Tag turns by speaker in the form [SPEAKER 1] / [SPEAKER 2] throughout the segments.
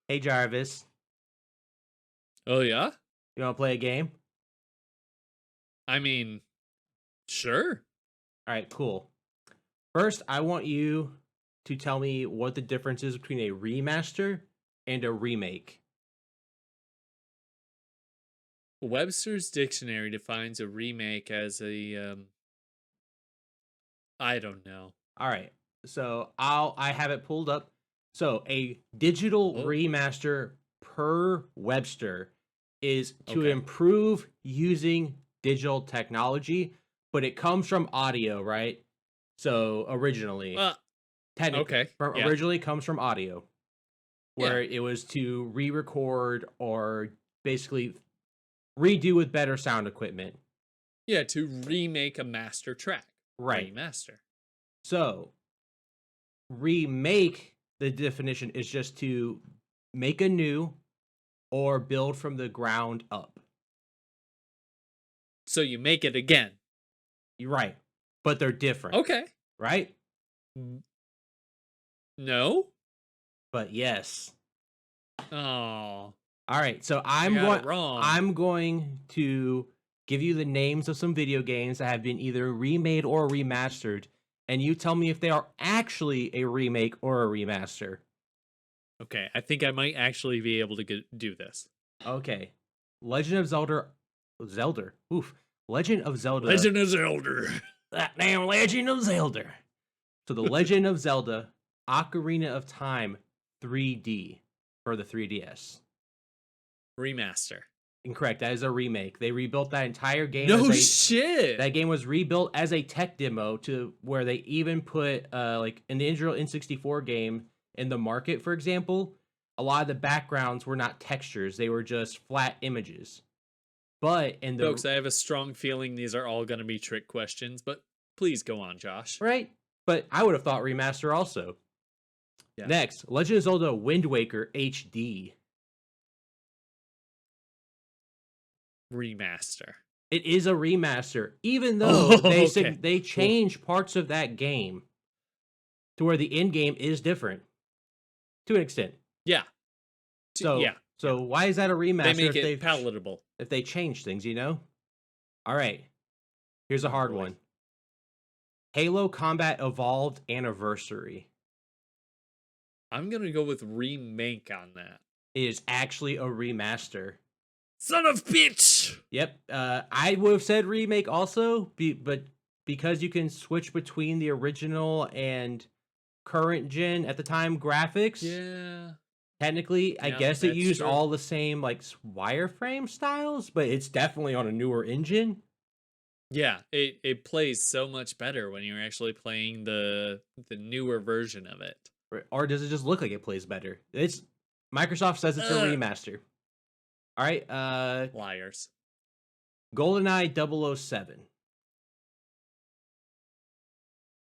[SPEAKER 1] Hey Jarvis,
[SPEAKER 2] Oh, yeah?
[SPEAKER 1] you want to play a game?
[SPEAKER 2] I mean, sure.
[SPEAKER 1] All right, cool. First, I want you to tell me what the difference is between a remaster and a remake.
[SPEAKER 2] Webster's dictionary defines a remake as I don't know.
[SPEAKER 1] All right, so I have it pulled up. So a digital
[SPEAKER 2] Oh,
[SPEAKER 1] remaster per Webster is to
[SPEAKER 2] okay.
[SPEAKER 1] improve using digital technology, but it comes from audio, right? So originally,
[SPEAKER 2] Well,
[SPEAKER 1] technically,
[SPEAKER 2] okay.
[SPEAKER 1] from
[SPEAKER 2] Yeah.
[SPEAKER 1] originally comes from audio,
[SPEAKER 2] Yeah.
[SPEAKER 1] where it was to re-record or basically redo with better sound equipment.
[SPEAKER 2] Yeah, to remake a master track.
[SPEAKER 1] Right.
[SPEAKER 2] Remaster.
[SPEAKER 1] So, remake, the definition is just to make a new or build from the ground up.
[SPEAKER 2] So you make it again.
[SPEAKER 1] You're right. But they're different,
[SPEAKER 2] Okay.
[SPEAKER 1] right?
[SPEAKER 2] N- No?
[SPEAKER 1] But yes.
[SPEAKER 2] Oh,
[SPEAKER 1] All right. So
[SPEAKER 2] I got it wrong.
[SPEAKER 1] I'm going to give you the names of some video games that have been either remade or remastered, and you tell me if they are actually a remake or a remaster.
[SPEAKER 2] Okay, I think I might actually be able to do this.
[SPEAKER 1] Okay. Legend of Zelda. Oof. Legend of Zelda.
[SPEAKER 2] Legend of Zelda.
[SPEAKER 1] That damn Legend of Zelda. So the Legend of Zelda Ocarina of Time 3D for the 3DS.
[SPEAKER 2] Remaster.
[SPEAKER 1] Incorrect. That is a remake. They rebuilt that entire game as
[SPEAKER 2] No
[SPEAKER 1] a
[SPEAKER 2] shit.
[SPEAKER 1] that game was rebuilt as a tech demo to where they even put like in the original N64 game in the market, for example, a lot of the backgrounds were not textures, they were just flat images. But in the
[SPEAKER 2] Folks, I have a strong feeling these are all going to be trick questions, but please go on, Josh.
[SPEAKER 1] right, but I would have thought remaster also.
[SPEAKER 2] Yeah.
[SPEAKER 1] Next, Legend of Zelda Wind Waker HD.
[SPEAKER 2] Remaster.
[SPEAKER 1] It is a remaster, even though
[SPEAKER 2] Oh, okay.
[SPEAKER 1] they
[SPEAKER 2] Oof.
[SPEAKER 1] change parts of that game to where the end game is different to an extent.
[SPEAKER 2] Yeah.
[SPEAKER 1] So
[SPEAKER 2] Yeah. Yeah.
[SPEAKER 1] why is that a
[SPEAKER 2] They
[SPEAKER 1] remaster
[SPEAKER 2] make it palatable.
[SPEAKER 1] if they change things, you know? All right. Here's a
[SPEAKER 2] Oh,
[SPEAKER 1] hard
[SPEAKER 2] boy.
[SPEAKER 1] one. Halo Combat Evolved Anniversary.
[SPEAKER 2] I'm going to go with remake on that.
[SPEAKER 1] It is actually a remaster.
[SPEAKER 2] Son of bitch!
[SPEAKER 1] Yep. I would have said remake also, but because you can switch between the original and current gen at the time graphics,
[SPEAKER 2] Yeah.
[SPEAKER 1] technically, I
[SPEAKER 2] Yeah,
[SPEAKER 1] guess it
[SPEAKER 2] that's
[SPEAKER 1] used
[SPEAKER 2] true.
[SPEAKER 1] all the same like wireframe styles, but it's definitely on a newer engine.
[SPEAKER 2] Yeah, it plays so much better when you're actually playing the newer version of it.
[SPEAKER 1] Or does it just look like it plays better? It's Microsoft says it's a
[SPEAKER 2] Ugh.
[SPEAKER 1] remaster. All right,
[SPEAKER 2] Liars.
[SPEAKER 1] GoldenEye 007.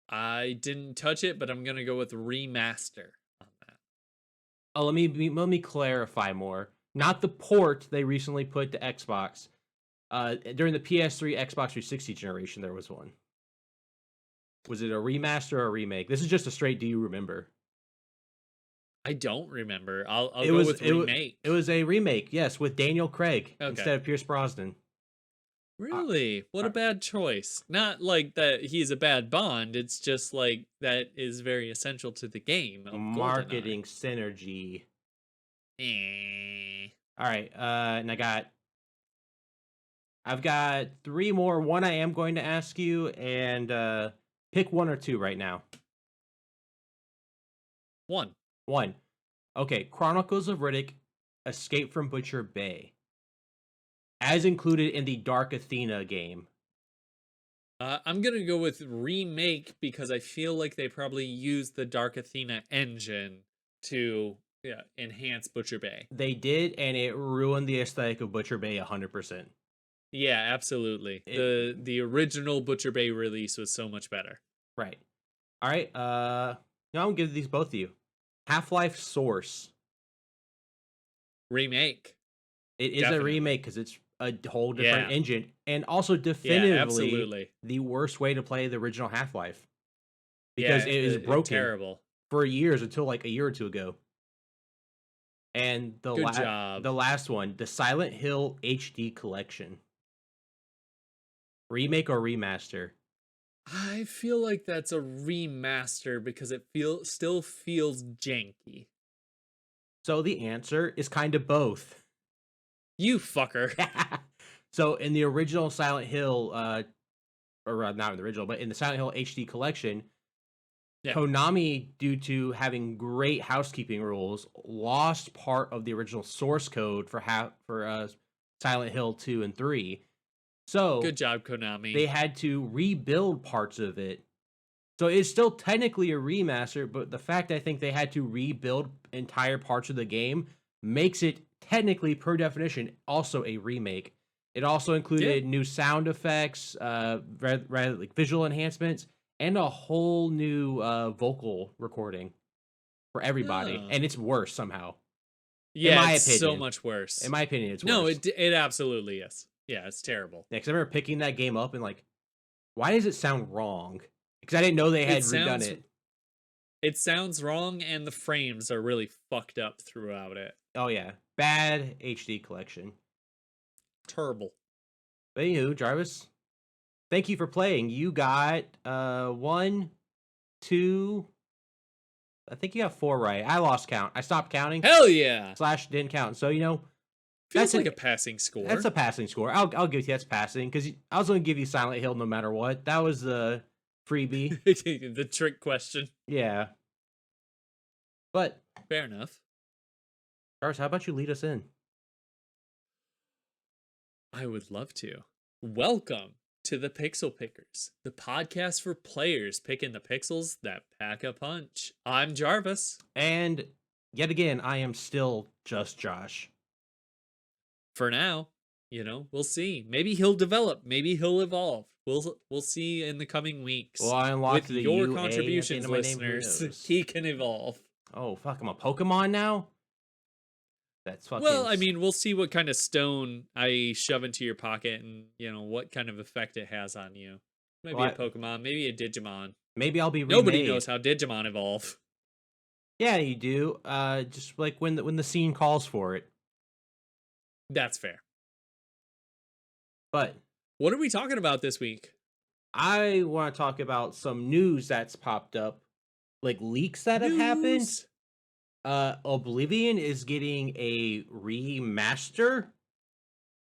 [SPEAKER 2] I didn't touch it, but I'm going to go with remaster on that.
[SPEAKER 1] Oh, let me clarify more. Not the port they recently put to Xbox. During the PS3, Xbox 360 generation, there was one. Was it a remaster or a remake? This is just a straight. Do you remember?
[SPEAKER 2] I don't remember. I'll go with
[SPEAKER 1] It
[SPEAKER 2] remake.
[SPEAKER 1] was a remake. Yes, with Daniel Craig
[SPEAKER 2] Okay.
[SPEAKER 1] instead of Pierce Brosnan. Uh,
[SPEAKER 2] Really? What a
[SPEAKER 1] uh,
[SPEAKER 2] bad choice. Not like that he's a bad Bond, it's just like that is very essential to the game of GoldenEye.
[SPEAKER 1] marketing synergy.
[SPEAKER 2] Eh.
[SPEAKER 1] All right. And I've got three more. One I am going to ask you, and pick one or two right now.
[SPEAKER 2] One.
[SPEAKER 1] One. Okay, Chronicles of Riddick, Escape from Butcher Bay, as included in the Dark Athena game.
[SPEAKER 2] I'm gonna go with remake because I feel like they probably used the Dark Athena engine to enhance Butcher Bay.
[SPEAKER 1] They did, and it ruined the aesthetic of Butcher Bay 100%.
[SPEAKER 2] Yeah, absolutely.
[SPEAKER 1] It
[SPEAKER 2] The original Butcher Bay release was so much better.
[SPEAKER 1] right. All right. Now I'm gonna give these both to you. Half-Life Source.
[SPEAKER 2] Remake.
[SPEAKER 1] It is a
[SPEAKER 2] Definitely.
[SPEAKER 1] remake because it's a whole different
[SPEAKER 2] Yeah.
[SPEAKER 1] engine, and also
[SPEAKER 2] Yeah,
[SPEAKER 1] definitively
[SPEAKER 2] absolutely.
[SPEAKER 1] the worst way to play the original Half-Life because
[SPEAKER 2] Yeah,
[SPEAKER 1] it is broken
[SPEAKER 2] terrible.
[SPEAKER 1] for years until like a year or two ago. And
[SPEAKER 2] Good job.
[SPEAKER 1] the last one, the Silent Hill HD collection. Remake or remaster?
[SPEAKER 2] I feel like that's a remaster because it still feels janky.
[SPEAKER 1] So the answer is kind of both.
[SPEAKER 2] You fucker.
[SPEAKER 1] So in the original Silent Hill, or not in the original, but in the Silent Hill HD collection,
[SPEAKER 2] Yeah.
[SPEAKER 1] Konami, due to having great housekeeping rules, lost part of the original source code for Silent Hill 2 and 3. So
[SPEAKER 2] Good job, Konami.
[SPEAKER 1] they had to rebuild parts of it. So it's still technically a remaster, but the fact I think they had to rebuild entire parts of the game makes it technically, per definition, also a remake. It also included new sound effects, rather like visual enhancements, and a whole new vocal recording for everybody.
[SPEAKER 2] Oh.
[SPEAKER 1] And it's worse somehow.
[SPEAKER 2] Yeah,
[SPEAKER 1] in my
[SPEAKER 2] it's so
[SPEAKER 1] opinion.
[SPEAKER 2] much worse.
[SPEAKER 1] In my opinion, it's
[SPEAKER 2] no,
[SPEAKER 1] worse.
[SPEAKER 2] it absolutely is. Yeah, it's terrible.
[SPEAKER 1] Yeah, because I remember picking that game up and like, why does it sound wrong? Because I didn't know they had redone it.
[SPEAKER 2] It sounds wrong, and the frames are really fucked up throughout it.
[SPEAKER 1] Oh yeah, bad HD collection.
[SPEAKER 2] Terrible.
[SPEAKER 1] But anywho, Jarvis, thank you for playing. You got 1, 2. I think you got 4 right. I lost count. I stopped counting.
[SPEAKER 2] Hell yeah!
[SPEAKER 1] / didn't count. So
[SPEAKER 2] Feels like a passing score.
[SPEAKER 1] That's a passing score. I'll give you that's passing because I was going to give you Silent Hill no matter what. That was the freebie.
[SPEAKER 2] The trick question.
[SPEAKER 1] Yeah. But
[SPEAKER 2] fair enough.
[SPEAKER 1] Jarvis, how about you lead us in?
[SPEAKER 2] I would love to. Welcome to the Pixel Pickers, the podcast for players picking the pixels that pack a punch. I'm Jarvis.
[SPEAKER 1] And yet again, I am still just Josh.
[SPEAKER 2] For now, we'll see. Maybe he'll develop. Maybe he'll evolve. We'll see in the coming weeks.
[SPEAKER 1] Well, I unlocked
[SPEAKER 2] with your contributions, listeners. He can evolve.
[SPEAKER 1] Oh fuck! I'm a Pokemon now. That's fucking.
[SPEAKER 2] Well, I mean, we'll see what kind of stone I shove into your pocket, and what kind of effect it has on you. Maybe a Pokemon, maybe a Digimon.
[SPEAKER 1] Maybe I'll be remade.
[SPEAKER 2] Nobody knows how Digimon evolve.
[SPEAKER 1] Yeah, you do. Just like when the scene calls for it.
[SPEAKER 2] That's fair.
[SPEAKER 1] But
[SPEAKER 2] what are we talking about this week?
[SPEAKER 1] I want to talk about some news that's popped up, like leaks that have happened. Oblivion is getting a remaster,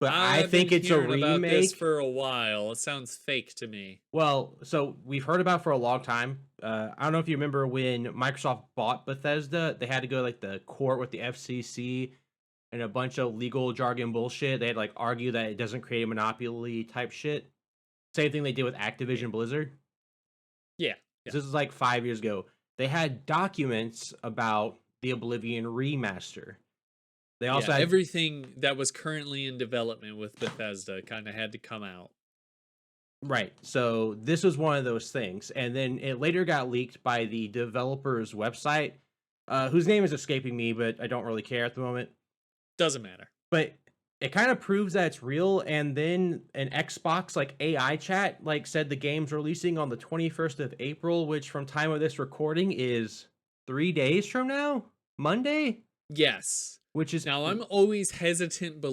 [SPEAKER 1] but I think it's a remake.
[SPEAKER 2] About this for a while. It sounds fake to me.
[SPEAKER 1] Well, so we've heard about it for a long time. I don't know if you remember when Microsoft bought Bethesda, they had to go like the court with the FCC and a bunch of legal jargon bullshit. They had like argue that it doesn't create a monopoly type shit. Same thing they did with Activision Blizzard.
[SPEAKER 2] Yeah.
[SPEAKER 1] This is like 5 years ago. They had documents about the Oblivion remaster. They also had
[SPEAKER 2] everything that was currently in development with Bethesda kind of had to come out.
[SPEAKER 1] Right. So this was one of those things. And then it later got leaked by the developer's website, whose name is escaping me, but I don't really care at the moment.
[SPEAKER 2] Doesn't matter.
[SPEAKER 1] But it kind of proves that it's real. And then an Xbox like AI chat said the game's releasing on the 21st of April, which from time of this recording is 3 days from now, Monday.
[SPEAKER 2] Yes.
[SPEAKER 1] Which is
[SPEAKER 2] now I'm always hesitant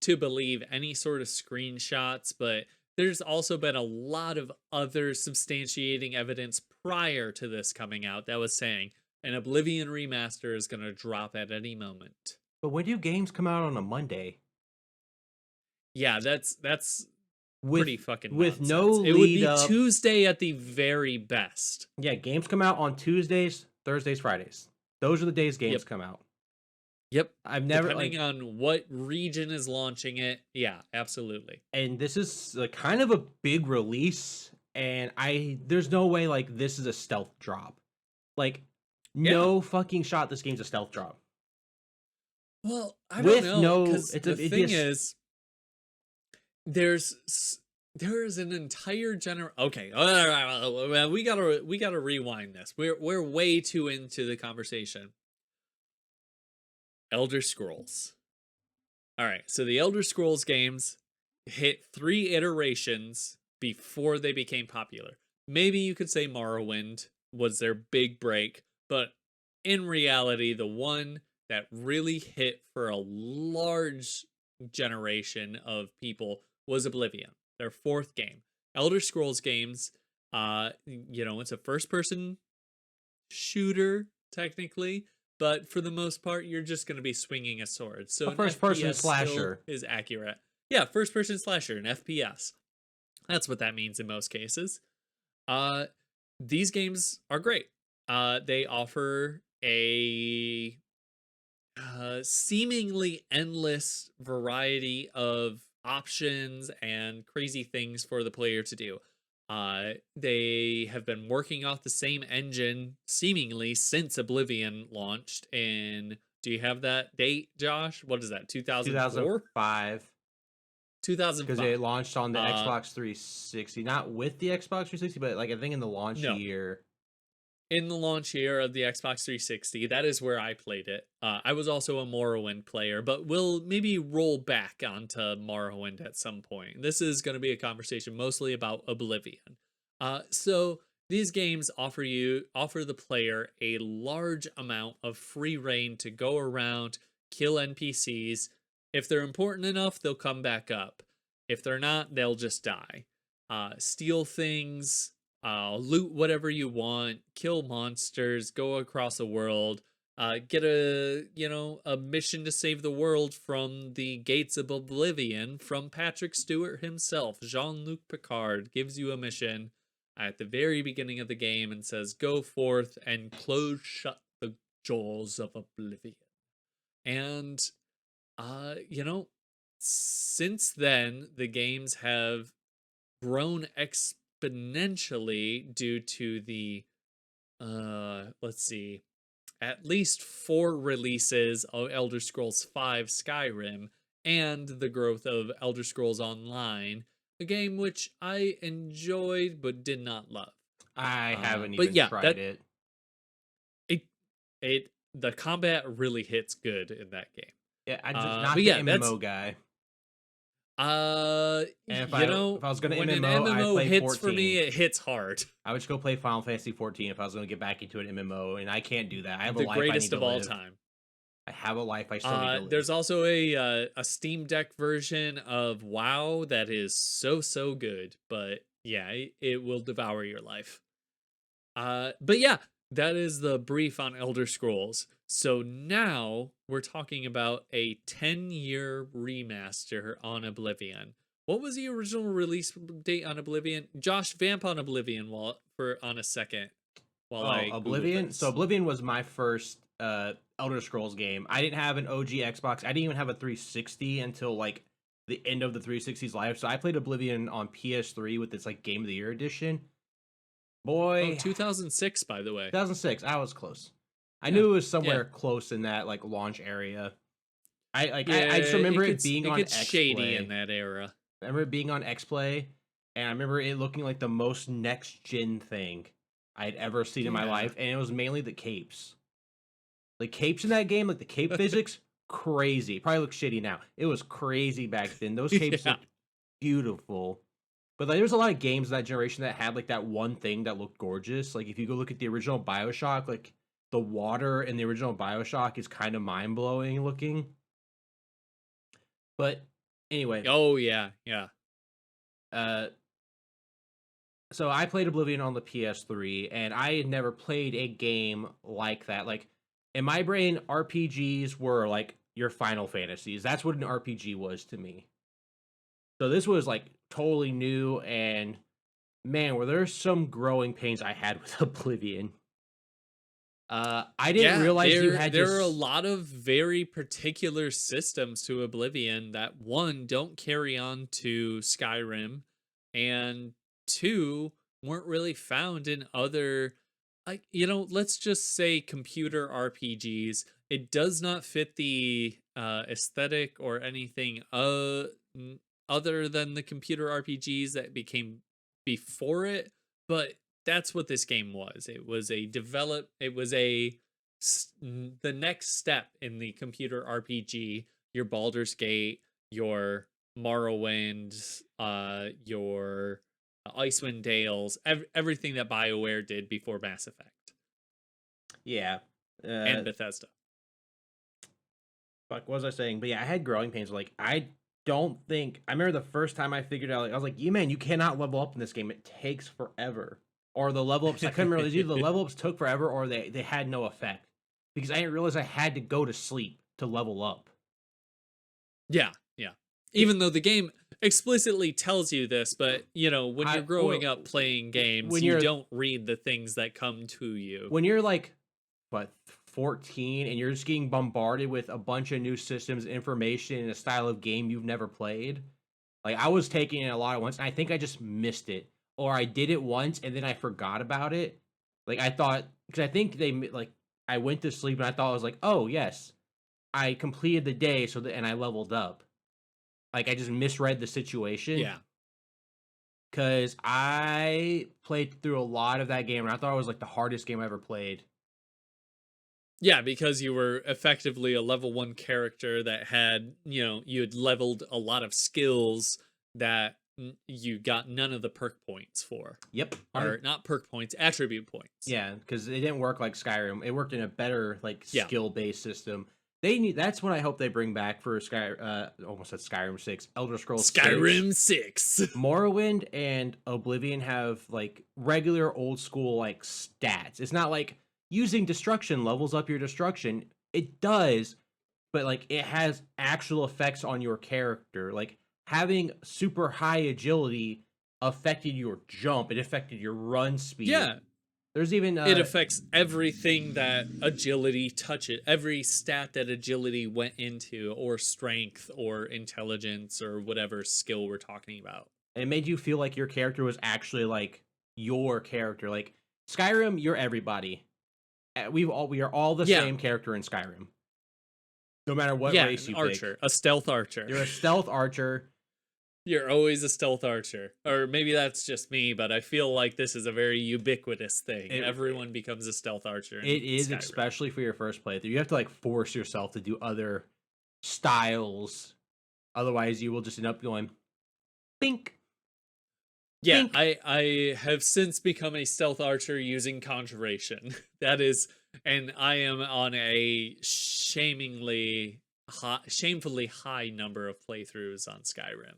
[SPEAKER 2] to believe any sort of screenshots, but there's also been a lot of other substantiating evidence prior to this coming out that was saying an Oblivion remaster is going to drop at any moment.
[SPEAKER 1] But when do games come out on a Monday?
[SPEAKER 2] Yeah, that's pretty fucking
[SPEAKER 1] with
[SPEAKER 2] nonsense.
[SPEAKER 1] no lead
[SPEAKER 2] it would be
[SPEAKER 1] up.
[SPEAKER 2] Tuesday at the very best.
[SPEAKER 1] Yeah, games come out on Tuesdays, Thursdays, Fridays. Those are the days games come out.
[SPEAKER 2] Yep.
[SPEAKER 1] I've never
[SPEAKER 2] depending on what region is launching it. Yeah, absolutely.
[SPEAKER 1] And this is kind of a big release, and there's no way this is a stealth drop. No fucking shot this game's a stealth drop.
[SPEAKER 2] Well, I don't know. The thing is, there's an entire Okay, we gotta rewind this. We're way too into the conversation. Elder Scrolls. All right, so the Elder Scrolls games hit 3 iterations before they became popular. Maybe you could say Morrowind was their big break, but in reality, the one that really hit for a large generation of people was Oblivion, their fourth game. Elder Scrolls games, it's a first person shooter technically, but for the most part you're just going to be swinging a sword. So
[SPEAKER 1] A
[SPEAKER 2] an
[SPEAKER 1] first person
[SPEAKER 2] FPS still
[SPEAKER 1] slasher.
[SPEAKER 2] is accurate. Yeah, first person slasher, an FPS. That's what that means in most cases. These games are great. They offer a seemingly endless variety of options and crazy things for the player to do. They have been working off the same engine seemingly since Oblivion launched in. Do you have that date, Josh? What is that? 2004?
[SPEAKER 1] 2005. Because
[SPEAKER 2] 2005.
[SPEAKER 1] it launched on the Xbox 360, not with the Xbox 360, but like I think in the launch
[SPEAKER 2] No.
[SPEAKER 1] year.
[SPEAKER 2] In the launch year of the Xbox 360, that is where I played it. I was also a Morrowind player, but we'll maybe roll back onto Morrowind at some point. This is going to be a conversation mostly about Oblivion. So these games offer the player a large amount of free reign to go around, kill NPCs. If they're important enough, they'll come back up. If they're not, they'll just die. Steal things, loot whatever you want, kill monsters, go across the world, get a mission to save the world from the gates of Oblivion from Patrick Stewart himself. Jean-Luc Picard gives you a mission at the very beginning of the game and says, go forth and close shut the jaws of Oblivion. And since then the games have grown exponentially due to the let's see, at least 4 releases of Elder Scrolls V Skyrim and the growth of Elder Scrolls Online, a game which I enjoyed but did not love.
[SPEAKER 1] I haven't
[SPEAKER 2] but
[SPEAKER 1] even
[SPEAKER 2] yeah,
[SPEAKER 1] tried it.
[SPEAKER 2] The combat really hits good in that game.
[SPEAKER 1] Yeah, I just not
[SPEAKER 2] but
[SPEAKER 1] the
[SPEAKER 2] yeah,
[SPEAKER 1] MMO guy. And if I was going to
[SPEAKER 2] when an
[SPEAKER 1] MMO, I'd
[SPEAKER 2] MMO
[SPEAKER 1] play
[SPEAKER 2] hits
[SPEAKER 1] 14.
[SPEAKER 2] for me, it hits hard.
[SPEAKER 1] I would just go play Final Fantasy 14 if I was going to get back into an MMO, and I can't do that. I have
[SPEAKER 2] The
[SPEAKER 1] a life I
[SPEAKER 2] greatest
[SPEAKER 1] need
[SPEAKER 2] of
[SPEAKER 1] to
[SPEAKER 2] all
[SPEAKER 1] live.
[SPEAKER 2] time.
[SPEAKER 1] I have a life I still need to live.
[SPEAKER 2] There's also a Steam Deck version of WoW that is so good, but yeah, it will devour your life. But yeah, that is the brief on Elder Scrolls. So now we're talking about a 10-year remaster on Oblivion. What was the original release date on Oblivion? Josh, vamp on Oblivion on a second while I Google
[SPEAKER 1] Oblivion.
[SPEAKER 2] this.
[SPEAKER 1] So Oblivion was my first Elder Scrolls game. I didn't have an OG Xbox. I didn't even have a 360 until like the end of the 360's life. So I played Oblivion on PS3 with its like Game of the Year edition. Boy,
[SPEAKER 2] 2006, by the way.
[SPEAKER 1] 2006. I was close. I knew it was somewhere close in that like launch area. I just remember it being on
[SPEAKER 2] X-Play. Shady in
[SPEAKER 1] X-Play.
[SPEAKER 2] that era.
[SPEAKER 1] I remember it being on X-Play, and I remember it looking like the most next gen thing I'd ever seen in my life, and it was mainly the capes. The capes in that game, like the cape physics, crazy. It probably looks shitty now. It was crazy back then. Those capes looked beautiful. But like, there's a lot of games in that generation that had like that one thing that looked gorgeous. Like if you go look at the original BioShock, like the water in the original BioShock is kind of mind-blowing looking. But anyway.
[SPEAKER 2] Oh yeah.
[SPEAKER 1] So I played Oblivion on the PS3, and I had never played a game like that. Like in my brain, RPGs were like your Final Fantasies. That's what an RPG was to me. So this was like totally new, and man, were there some growing pains I had with Oblivion. I didn't realize you had
[SPEAKER 2] there are a lot of very particular systems to Oblivion that, one, don't carry on to Skyrim, and two, weren't really found in other, like, let's just say computer RPGs. It does not fit the aesthetic or anything other than the computer RPGs that became before it, but that's what this game was. It was the next step in the computer RPG. Your Baldur's Gate, your Morrowind, your Icewind Dales, everything that BioWare did before Mass Effect.
[SPEAKER 1] Yeah.
[SPEAKER 2] And Bethesda.
[SPEAKER 1] fuck, what was I saying? But yeah, I had growing pains. Like, I don't think I remember the first time I figured out. Like, I was like, "You man, you cannot level up in this game. It takes forever." Or the level ups. I couldn't remember. It was either the level ups took forever or they had no effect because I didn't realize I had to go to sleep to level up.
[SPEAKER 2] Yeah, yeah. Even though the game explicitly tells you this, but when you're growing up playing games,
[SPEAKER 1] when
[SPEAKER 2] you
[SPEAKER 1] you're
[SPEAKER 2] don't read the things that come to you.
[SPEAKER 1] when you're like what 14 and you're just getting bombarded with a bunch of new systems, information, and a style of game you've never played. Like I was taking it a lot at once, and I think I just missed it, or I did it once and then I forgot about it. Like I thought, because I think I went to sleep and I thought I was like, oh yes, I completed the day, and I leveled up. Like I just misread the situation.
[SPEAKER 2] Yeah.
[SPEAKER 1] Because I played through a lot of that game, and I thought it was like the hardest game I ever played.
[SPEAKER 2] Yeah, because you were effectively a level 1 character that had, you had leveled a lot of skills that you got none of the perk points for.
[SPEAKER 1] Yep.
[SPEAKER 2] Or not perk points, attribute points.
[SPEAKER 1] Yeah, because it didn't work like Skyrim. It worked in a better skill-based system. That's what I hope they bring back for almost said Skyrim 6, Elder Scrolls
[SPEAKER 2] Skyrim 6.
[SPEAKER 1] Morrowind and Oblivion have like regular old school like stats. It's not like using destruction levels up your destruction. It does, but like it has actual effects on your character. Like having super high agility affected your jump. It affected your run speed.
[SPEAKER 2] Yeah.
[SPEAKER 1] There's even
[SPEAKER 2] it affects everything that agility touches, every stat that agility went into, or strength, or intelligence, or whatever skill we're talking about.
[SPEAKER 1] It made you feel like your character was actually like your character. Like Skyrim, you're everybody. We are all the same character in Skyrim. No matter what race you
[SPEAKER 2] archer,
[SPEAKER 1] pick.
[SPEAKER 2] A stealth archer.
[SPEAKER 1] You're a stealth archer.
[SPEAKER 2] You're always a stealth archer. Or maybe that's just me, but I feel like this is a very ubiquitous thing. Everyone becomes a stealth archer.
[SPEAKER 1] It is, especially for your first playthrough. You have to like force yourself to do other styles. Otherwise, you will just end up going, bink.
[SPEAKER 2] Yeah, I have since become a stealth archer using conjuration. That is, and I am on a shamefully high number of playthroughs on Skyrim.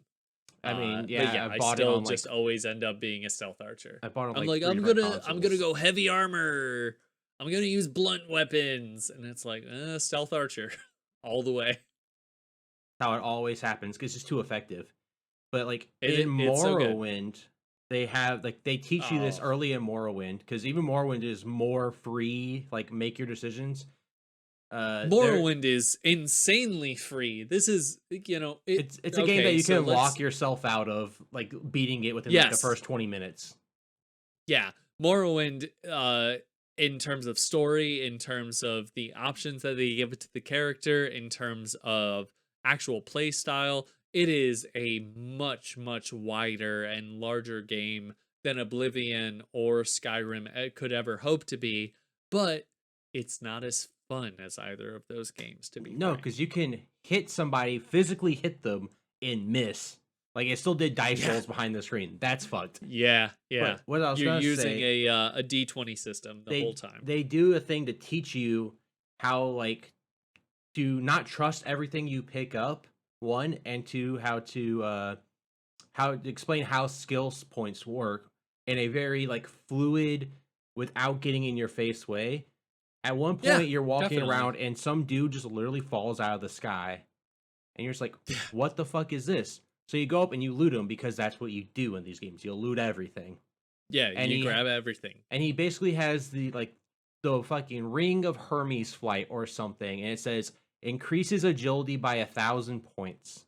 [SPEAKER 1] I mean,
[SPEAKER 2] I still just always end up being a stealth archer.
[SPEAKER 1] I bought on
[SPEAKER 2] I'm gonna go heavy armor. I'm gonna use blunt weapons, and it's like stealth archer all the way.
[SPEAKER 1] How it always happens because it's too effective. But like in Morrowind, they have they teach you this early in Morrowind, because even Morrowind is more free. Like make your decisions.
[SPEAKER 2] Morrowind is insanely free. This is,
[SPEAKER 1] it's a game that you can lock yourself out of, like beating it within like the first 20 minutes.
[SPEAKER 2] Yeah, Morrowind, in terms of story, in terms of the options that they give it to the character, in terms of actual play style, it is a much, much wider and larger game than Oblivion or Skyrim could ever hope to be, but it's not as fun as either of those games, to be
[SPEAKER 1] No, because you can hit somebody, physically hit them, and miss. Like it still did dice rolls behind the screen. That's fucked.
[SPEAKER 2] Yeah.
[SPEAKER 1] But what I was
[SPEAKER 2] You're using
[SPEAKER 1] say,
[SPEAKER 2] a D20 system the whole time.
[SPEAKER 1] They do a thing to teach you how to not trust everything you pick up. One, and two, how to explain how skills points work in a very fluid, without getting in your face way. At one point, you're walking around and some dude just literally falls out of the sky. And you're just like, what the fuck is this? So you go up and you loot him, because that's what you do in these games. You'll loot everything.
[SPEAKER 2] Yeah, and you grab everything. And
[SPEAKER 1] he basically has the fucking Ring of Hermes flight or something. And it says, increases agility by 1,000 points.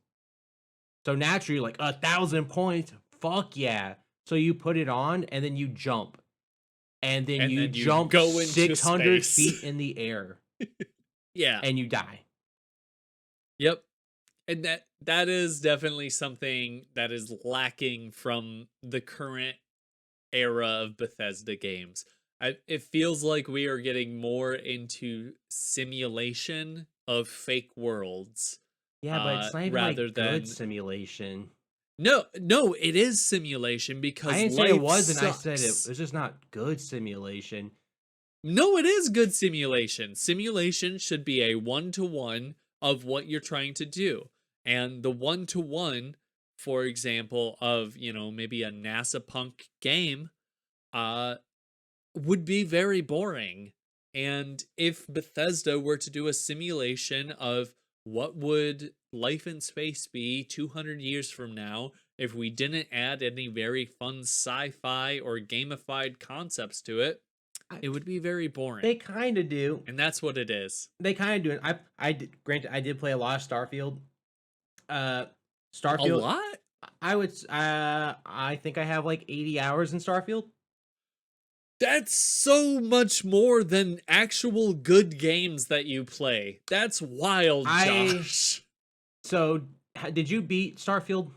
[SPEAKER 1] So naturally, 1,000 points? Fuck yeah. So you put it on and then you jump. And then you jump 600 feet in the air.
[SPEAKER 2] Yeah.
[SPEAKER 1] And you die.
[SPEAKER 2] Yep. And that is definitely something that is lacking from the current era of Bethesda games. It feels like we are getting more into simulation of fake worlds.
[SPEAKER 1] Yeah, but it's not even good simulation.
[SPEAKER 2] No, it is simulation, because
[SPEAKER 1] I didn't say it wasn't. I said it was just not good simulation.
[SPEAKER 2] No, it is good simulation. Simulation should be a 1-to-1 of what you're trying to do. And the one-to-one, for example, of, maybe a NASA punk game, uh, would be very boring. And if Bethesda were to do a simulation of what would life in space be 200 years from now if we didn't add any very fun sci-fi or gamified concepts to it, it would be very boring.
[SPEAKER 1] They kind of do.
[SPEAKER 2] And that's what it is.
[SPEAKER 1] They kind of do. Granted, I did play a lot of Starfield. Starfield.
[SPEAKER 2] A lot?
[SPEAKER 1] I think I have like 80 hours in Starfield.
[SPEAKER 2] That's so much more than actual good games that you play. That's wild, Josh.
[SPEAKER 1] So, did you beat Starfield?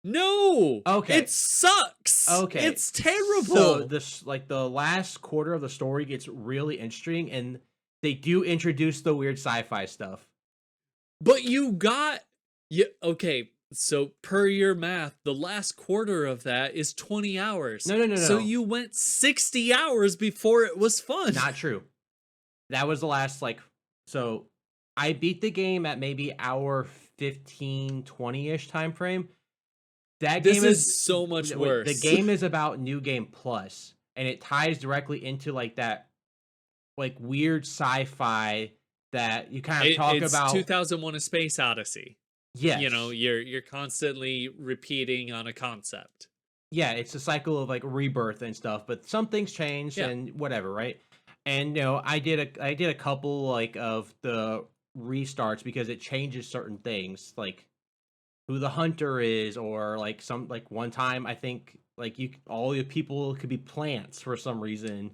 [SPEAKER 2] No.
[SPEAKER 1] Okay.
[SPEAKER 2] It sucks.
[SPEAKER 1] Okay.
[SPEAKER 2] It's terrible.
[SPEAKER 1] So the last quarter of the story gets really interesting, and they do introduce the weird sci-fi stuff.
[SPEAKER 2] But okay. So per your math, the last quarter of that is 20 hours.
[SPEAKER 1] No.
[SPEAKER 2] So you went 60 hours before it was fun.
[SPEAKER 1] Not true. That was the last, so I beat the game at maybe hour 15, 20-ish time frame.
[SPEAKER 2] This is so much worse.
[SPEAKER 1] The game is about New Game Plus, and it ties directly into that weird sci-fi that you kind of talk about.
[SPEAKER 2] 2001: A Space Odyssey.
[SPEAKER 1] Yes.
[SPEAKER 2] You're constantly repeating on a concept.
[SPEAKER 1] Yeah, it's a cycle of rebirth and stuff, but some things change and whatever, right? And I did a couple of the restarts because it changes certain things, like who the hunter is, or one time I think all your people could be plants for some reason.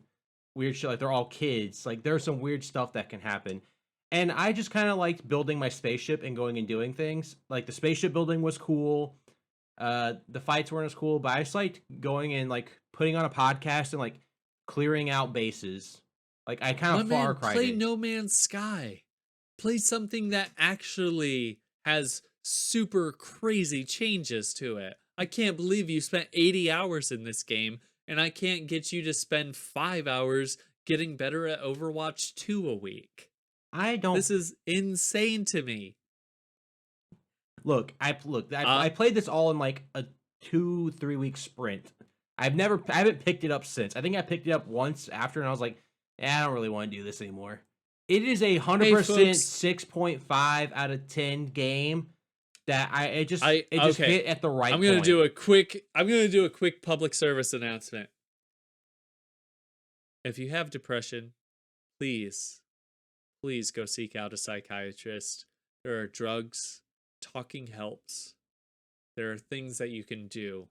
[SPEAKER 1] Weird shit, they're all kids. There's some weird stuff that can happen. And I just kind of liked building my spaceship and going and doing things. The spaceship building was cool. The fights weren't as cool, but I just liked going and putting on a podcast and clearing out bases. I kind of Far Cry.
[SPEAKER 2] Play No Man's Sky. Play something that actually has super crazy changes to it. I can't believe you spent 80 hours in this game, and I can't get you to spend 5 hours getting better at Overwatch 2 a week. This is insane to me.
[SPEAKER 1] Look, I played this all in a 2-3 week sprint. I haven't picked it up since. I think I picked it up once after, and I was like, I don't really want to do this anymore. It is a 100% 6.5 out of 10 game that it just hit at the right point.
[SPEAKER 2] I'm gonna do a quick public service announcement. If you have depression, please go seek out a psychiatrist. There are drugs. Talking helps. There are things that you can do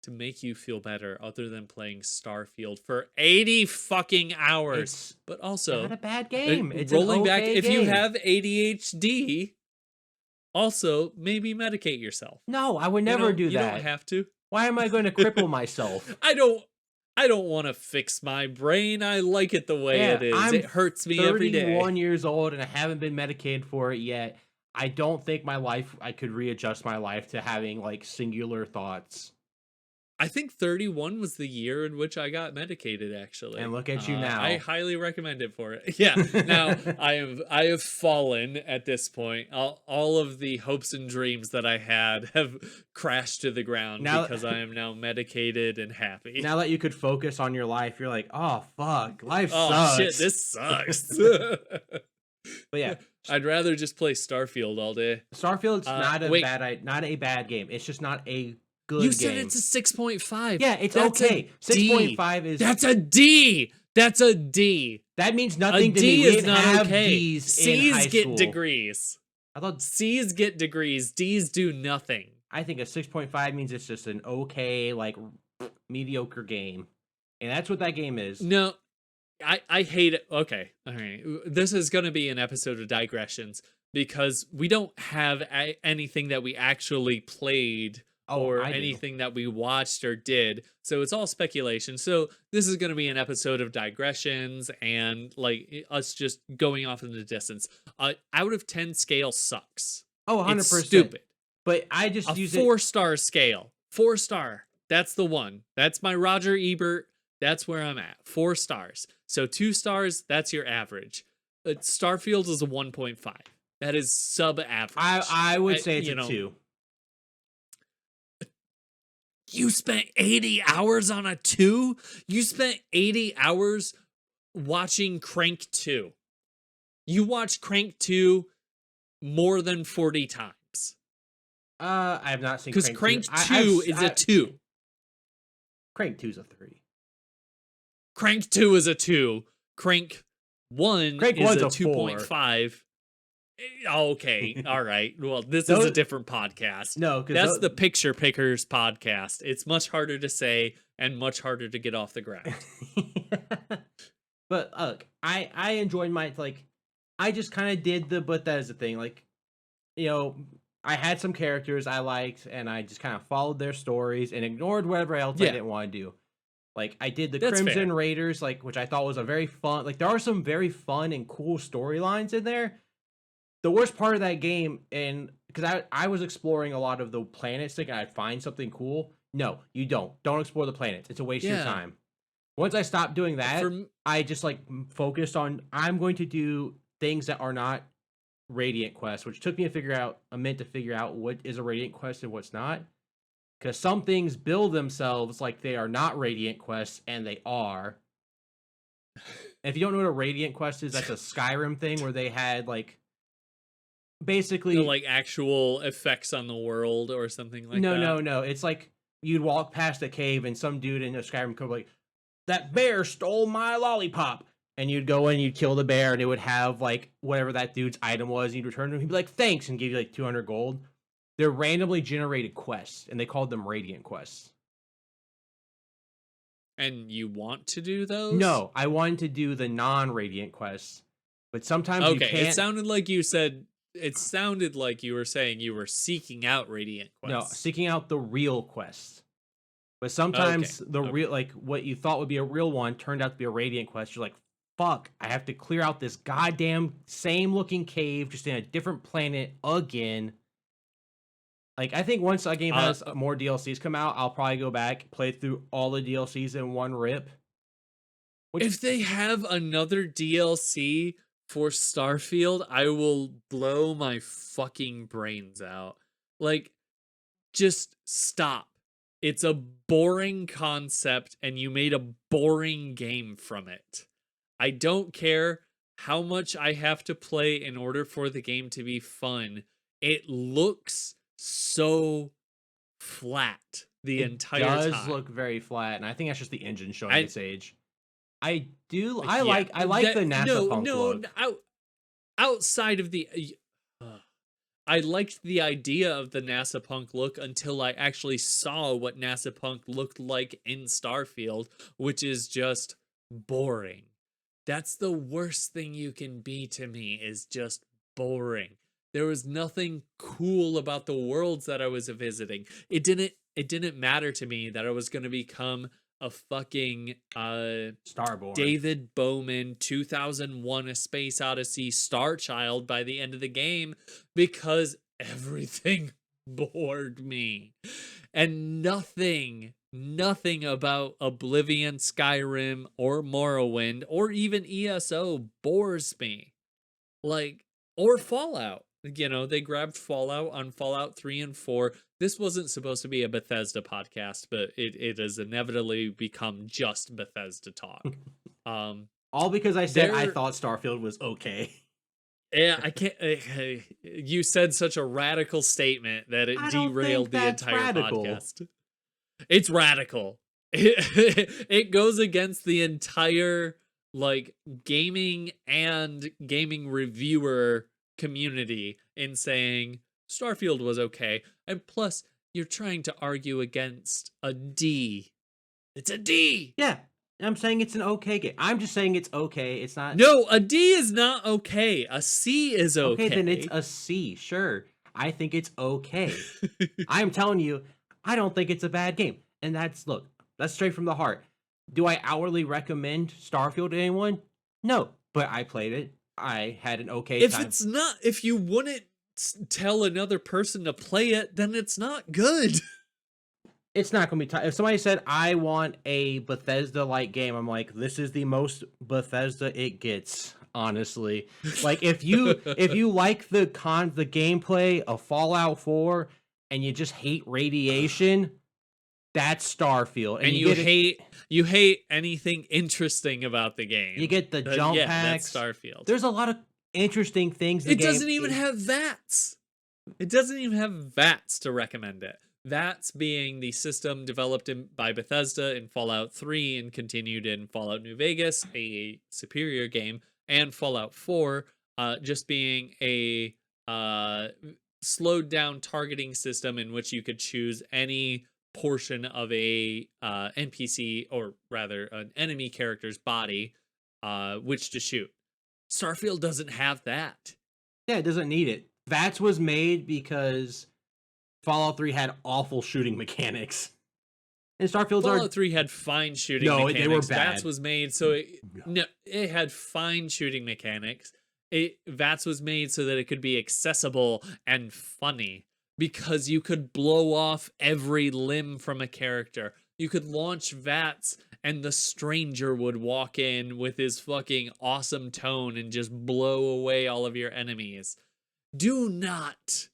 [SPEAKER 2] to make you feel better other than playing Starfield for 80 fucking hours. But also,
[SPEAKER 1] not a bad game. It's
[SPEAKER 2] rolling back, if you have ADHD, also maybe medicate yourself.
[SPEAKER 1] No, I would never do that.
[SPEAKER 2] You don't have to.
[SPEAKER 1] Why am I going to cripple myself?
[SPEAKER 2] I don't want to fix my brain. I like it the way it is. It hurts me every day. I'm
[SPEAKER 1] 31 years old and I haven't been medicated for it yet. I don't think I could readjust my life to having singular thoughts.
[SPEAKER 2] I think 31 was the year in which I got medicated, actually.
[SPEAKER 1] And look at you now.
[SPEAKER 2] I highly recommend it for it. Yeah. Now I have fallen at this point. All of the hopes and dreams that I had have crashed to the ground because I am now medicated and happy.
[SPEAKER 1] Now that you could focus on your life, you're like, oh fuck, life sucks.
[SPEAKER 2] Oh shit, this sucks.
[SPEAKER 1] But yeah,
[SPEAKER 2] I'd rather just play Starfield all day.
[SPEAKER 1] Starfield's not a bad game. It's just not a good
[SPEAKER 2] You said
[SPEAKER 1] game.
[SPEAKER 2] It's a 6.5.
[SPEAKER 1] Yeah, it's okay. 6.5 is...
[SPEAKER 2] That's a D! That's a D!
[SPEAKER 1] That means nothing
[SPEAKER 2] a
[SPEAKER 1] to
[SPEAKER 2] D
[SPEAKER 1] me. We
[SPEAKER 2] is not
[SPEAKER 1] have
[SPEAKER 2] okay.
[SPEAKER 1] Ds
[SPEAKER 2] C's
[SPEAKER 1] in high
[SPEAKER 2] get
[SPEAKER 1] school.
[SPEAKER 2] degrees.
[SPEAKER 1] I thought
[SPEAKER 2] C's get degrees. D's do nothing.
[SPEAKER 1] I think a 6.5 means it's just an okay, mediocre game. And that's what that game is.
[SPEAKER 2] No, I hate it. Okay, all right. This is going to be an episode of digressions because we don't have anything that we actually played or anything that we watched or did. So it's all speculation. So this is going to be an episode of digressions and us just going off in the distance. Out of 10 scale sucks.
[SPEAKER 1] Oh, 100%.
[SPEAKER 2] It's stupid.
[SPEAKER 1] But I just use
[SPEAKER 2] 4-star scale. 4-star. That's the one. That's my Roger Ebert. That's where I'm at. 4 stars. So 2 stars, that's your average. Starfield is a 1.5. That is sub-average.
[SPEAKER 1] I would say it's
[SPEAKER 2] you
[SPEAKER 1] a
[SPEAKER 2] know,
[SPEAKER 1] 2.
[SPEAKER 2] You spent 80 hours on a 2? You spent 80 hours watching Crank 2. You watched Crank 2 more than 40 times.
[SPEAKER 1] I have not seen
[SPEAKER 2] Because
[SPEAKER 1] Crank 2.
[SPEAKER 2] Crank 2 is a 2.
[SPEAKER 1] Crank 2's a 3.
[SPEAKER 2] Crank 2 is a 2. Crank 1
[SPEAKER 1] Crank
[SPEAKER 2] is
[SPEAKER 1] 1's
[SPEAKER 2] a
[SPEAKER 1] a
[SPEAKER 2] 2.5. Okay, all right. Well, this is a different podcast.
[SPEAKER 1] No,
[SPEAKER 2] that's the Picture Pickers podcast. It's much harder to say and much harder to get off the ground.
[SPEAKER 1] But look, I enjoyed my I just kind of did the Bethesda thing. Like, you know, I had some characters I liked, and I just kind of followed their stories and ignored whatever else I didn't want to do. Like, I did the Crimson Raiders, which I thought was a very fun. Like, there are some very fun and cool storylines in there. The worst part of that game, and because I was exploring a lot of the planets thinking I'd find something cool. No, you don't. Don't explore the planets. It's a waste of your time. Once I stopped doing that, I just focused on I'm going to do things that are not Radiant quests, which took me a minute to figure out what is a Radiant quest and what's not. Because some things build themselves like they are not Radiant quests, and they are. If you don't know what a Radiant quest is, that's a Skyrim thing where they had basically
[SPEAKER 2] actual effects on the world or something like that.
[SPEAKER 1] No. It's like you'd walk past a cave and some dude in a Skyrim could be like, that bear stole my lollipop. And you'd go in, you'd kill the bear, and it would have whatever that dude's item was, and you'd return to him. He'd be like, thanks, and give you 200 gold. They're randomly generated quests, and they called them Radiant quests.
[SPEAKER 2] And you want to do those?
[SPEAKER 1] No, I wanted to do the non-Radiant quests. But sometimes you can't.
[SPEAKER 2] It sounded like you said. It sounded like you were saying you were seeking out Radiant quests.
[SPEAKER 1] No, seeking out the real quests. But sometimes real, what you thought would be a real one turned out to be a Radiant quest. You're like, fuck, I have to clear out this goddamn same looking cave just in a different planet again. I think once a game has more DLCs come out, I'll probably go back, play through all the DLCs in one rip.
[SPEAKER 2] If they have another DLC for Starfield, I will blow my fucking brains out. Just stop. It's a boring concept, and you made a boring game from it. I don't care how much I have to play in order for the game to be fun. It looks so flat the entire time. It does
[SPEAKER 1] look very flat, and I think that's just the engine showing its age. I like the NASA punk look.
[SPEAKER 2] Outside of the I liked the idea of the NASA punk look until I actually saw what NASA punk looked like in Starfield, which is just boring. That's the worst thing you can be to me, is just boring. There was nothing cool about the worlds that I was visiting. It didn't matter to me that I was going to become a fucking
[SPEAKER 1] Starborn,
[SPEAKER 2] David Bowman 2001 A Space Odyssey Star Child by the end of the game, because everything bored me. And nothing about Oblivion, Skyrim, or Morrowind, or even ESO bores me. Or Fallout. They grabbed Fallout on Fallout 3 and 4. This wasn't supposed to be a Bethesda podcast, but it has inevitably become just Bethesda talk.
[SPEAKER 1] All because I said I thought Starfield was okay.
[SPEAKER 2] Yeah, I can't. You said such a radical statement that it derailed the entire podcast. It's radical. It goes against the entire gaming and gaming reviewer community in saying Starfield was okay. And plus, you're trying to argue against a D. It's a D.
[SPEAKER 1] Yeah, I'm saying it's an okay game. I'm just saying it's okay. It's not.
[SPEAKER 2] No, a D is not okay. A C is okay.
[SPEAKER 1] Okay, then it's a C. Sure, I think it's okay. I'm telling you, I don't think it's a bad game. And that's straight from the heart. Do I outwardly recommend Starfield to anyone? No, but I played it. I had an okay time.
[SPEAKER 2] If you wouldn't tell another person to play it, then it's not good.
[SPEAKER 1] It's not going to be if somebody said, I want a Bethesda-like game, I'm like, this is the most Bethesda it gets. honestly. Like if you like the gameplay of Fallout 4 and you just hate radiation, that's Starfield.
[SPEAKER 2] And you hate anything interesting about the game.
[SPEAKER 1] You get the jump
[SPEAKER 2] yeah,
[SPEAKER 1] packs.
[SPEAKER 2] that's Starfield.
[SPEAKER 1] There's a lot of interesting things.
[SPEAKER 2] It doesn't even have VATS. It doesn't even have VATS to recommend it. VATS being the system developed by Bethesda in Fallout 3 and continued in Fallout New Vegas, a superior game, and Fallout 4, just being a slowed down targeting system in which you could choose any portion of a NPC, or rather an enemy character's body, which to shoot. Starfield doesn't have that.
[SPEAKER 1] Yeah, it doesn't need it. VATS was made because Fallout 3 had awful shooting mechanics. And
[SPEAKER 2] Fallout 3 had fine shooting mechanics.
[SPEAKER 1] They were bad.
[SPEAKER 2] VATS was made so it had fine shooting mechanics. VATS was made so that it could be accessible and funny, because you could blow off every limb from a character. You could launch VATS and the stranger would walk in with his fucking awesome tone and just blow away all of your enemies. Do not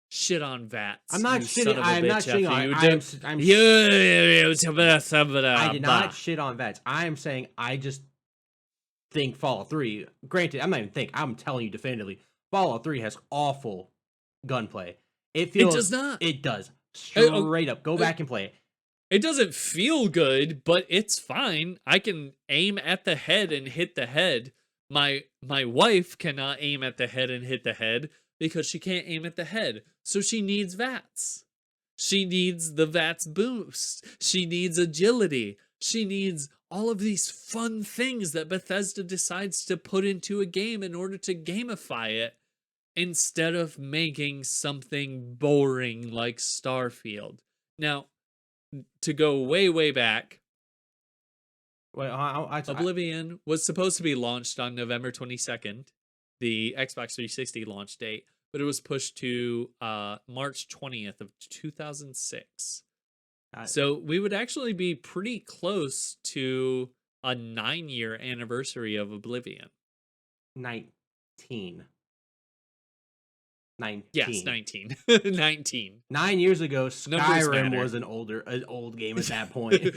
[SPEAKER 2] shit on VATS.
[SPEAKER 1] I'm not shitting. I'm not shitting on it. I did not shit on VATS. I am saying I just think Fallout 3. Granted, I'm not even think. I'm telling you definitively, Fallout 3 has awful gunplay. It
[SPEAKER 2] does not.
[SPEAKER 1] It does. Straight up. Go back and play it.
[SPEAKER 2] It doesn't feel good, but it's fine. I can aim at the head and hit the head. My wife cannot aim at the head and hit the head because she can't aim at the head. So she needs VATS. She needs the VATS boost. She needs agility. She needs all of these fun things that Bethesda decides to put into a game in order to gamify it, instead of making something boring like Starfield. Now, to go way, way back, Oblivion was supposed to be launched on November 22nd, the Xbox 360 launch date, but it was pushed to March 20th of 2006. So we would actually be pretty close to a 9-year anniversary of Oblivion.
[SPEAKER 1] 19.
[SPEAKER 2] Yes, 19. 19.
[SPEAKER 1] 9 years ago, Skyrim was an old game at that point.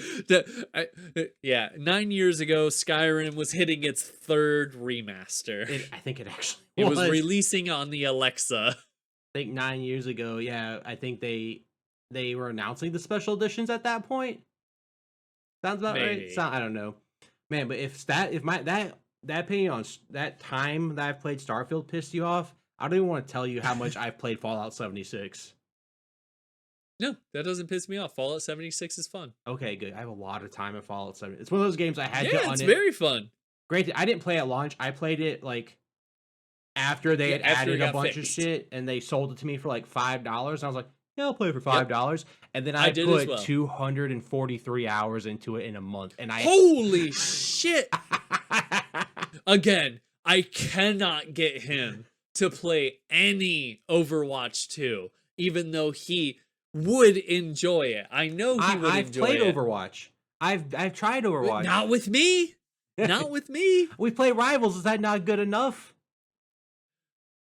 [SPEAKER 2] 9 years ago, Skyrim was hitting its third remaster.
[SPEAKER 1] I think it actually
[SPEAKER 2] was releasing on the Alexa.
[SPEAKER 1] I think 9 years ago, I think they were announcing the special editions at that point. Sounds about right. I don't know, man. But if that opinion on that time that I've played Starfield pissed you off, I don't even want to tell you how much I've played Fallout 76.
[SPEAKER 2] No, that doesn't piss me off. Fallout 76 is fun.
[SPEAKER 1] Okay, good. I have a lot of time in Fallout 76. It's one of those games I had to
[SPEAKER 2] it's very fun.
[SPEAKER 1] Granted, I didn't play at launch. I played it like after they had added a bunch of shit, and they sold it to me for like $5. And I was like, yeah, I'll play it for $5. And then I put 243 hours into it in a month. And
[SPEAKER 2] holy shit! Again, I cannot get him to play any Overwatch 2, even though he would enjoy it. I know he would enjoy it. I've
[SPEAKER 1] played Overwatch. I've tried Overwatch.
[SPEAKER 2] Not with me. Not with me.
[SPEAKER 1] We play Rivals. Is that not good enough?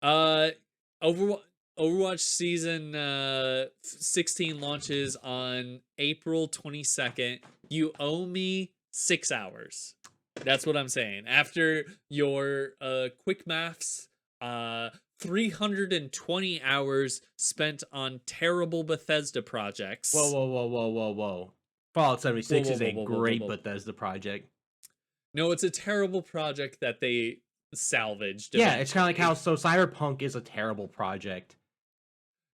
[SPEAKER 2] Overwatch season 16 launches on April 22nd. You owe me 6 hours. That's what I'm saying. After your quick maths, 320 hours spent on terrible Bethesda projects.
[SPEAKER 1] Whoa. Fallout 76 is a great Bethesda project.
[SPEAKER 2] No, it's a terrible project that they salvaged.
[SPEAKER 1] Yeah, it's kind of like how Cyberpunk is a terrible project.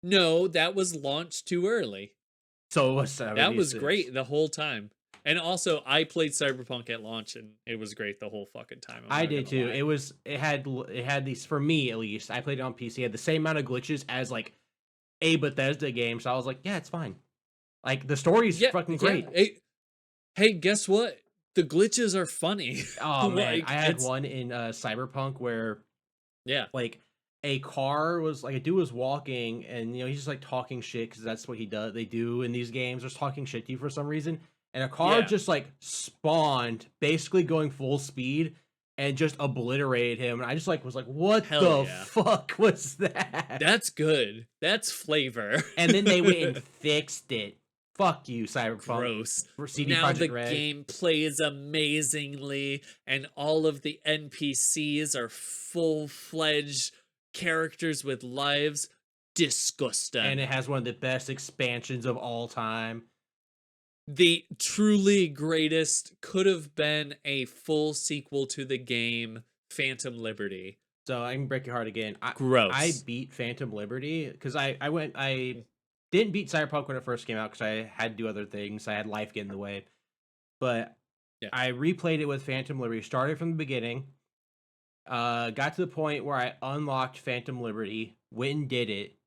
[SPEAKER 2] No, that was launched too early.
[SPEAKER 1] So it was 76.
[SPEAKER 2] That was great the whole time. And also, I played Cyberpunk at launch, and it was great the whole fucking time.
[SPEAKER 1] I did too. Lie. It had these, for me at least. I played it on PC. It had the same amount of glitches as like a Bethesda game. So I was like, yeah, it's fine. Like the story's fucking great.
[SPEAKER 2] Hey, guess what? The glitches are funny.
[SPEAKER 1] Oh man, I had one in Cyberpunk where, like a car was like a dude was walking, and he's just like talking shit because that's what they do in these games. Just talking shit to you for some reason. And a car just like spawned, basically going full speed, and just obliterated him. And I just like was like, what
[SPEAKER 2] Hell
[SPEAKER 1] the
[SPEAKER 2] yeah.
[SPEAKER 1] fuck was that?
[SPEAKER 2] That's good. That's flavor.
[SPEAKER 1] And then they went and fixed it. Fuck you, Cyberpunk.
[SPEAKER 2] Gross.
[SPEAKER 1] For CD
[SPEAKER 2] Now the
[SPEAKER 1] Projekt Red.
[SPEAKER 2] game plays amazingly, and all of the NPCs are full-fledged characters with lives. Disgusting.
[SPEAKER 1] And it has one of the best expansions of all time.
[SPEAKER 2] The truly greatest could have been a full sequel to the game, Phantom Liberty.
[SPEAKER 1] So I can break your heart again.
[SPEAKER 2] Gross.
[SPEAKER 1] I beat Phantom Liberty because I didn't beat Cyberpunk when it first came out because I had to do other things. I had life get in the way. But
[SPEAKER 2] Yeah.
[SPEAKER 1] I replayed it with Phantom Liberty. Started from the beginning. Got to the point where I unlocked Phantom Liberty. Went and did it.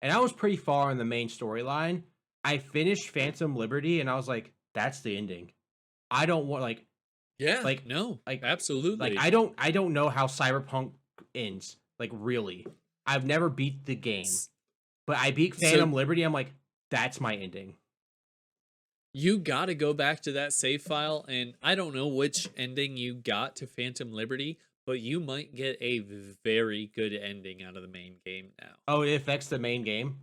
[SPEAKER 1] And I was pretty far in the main storyline. I finished Phantom Liberty and I was like, that's the ending. I don't want
[SPEAKER 2] absolutely.
[SPEAKER 1] I don't know how Cyberpunk ends. Like really. I've never beat the game. But I beat Phantom Liberty, I'm like, that's my ending.
[SPEAKER 2] You gotta go back to that save file, and I don't know which ending you got to Phantom Liberty, but you might get a very good ending out of the main game now.
[SPEAKER 1] Oh, it affects the main game?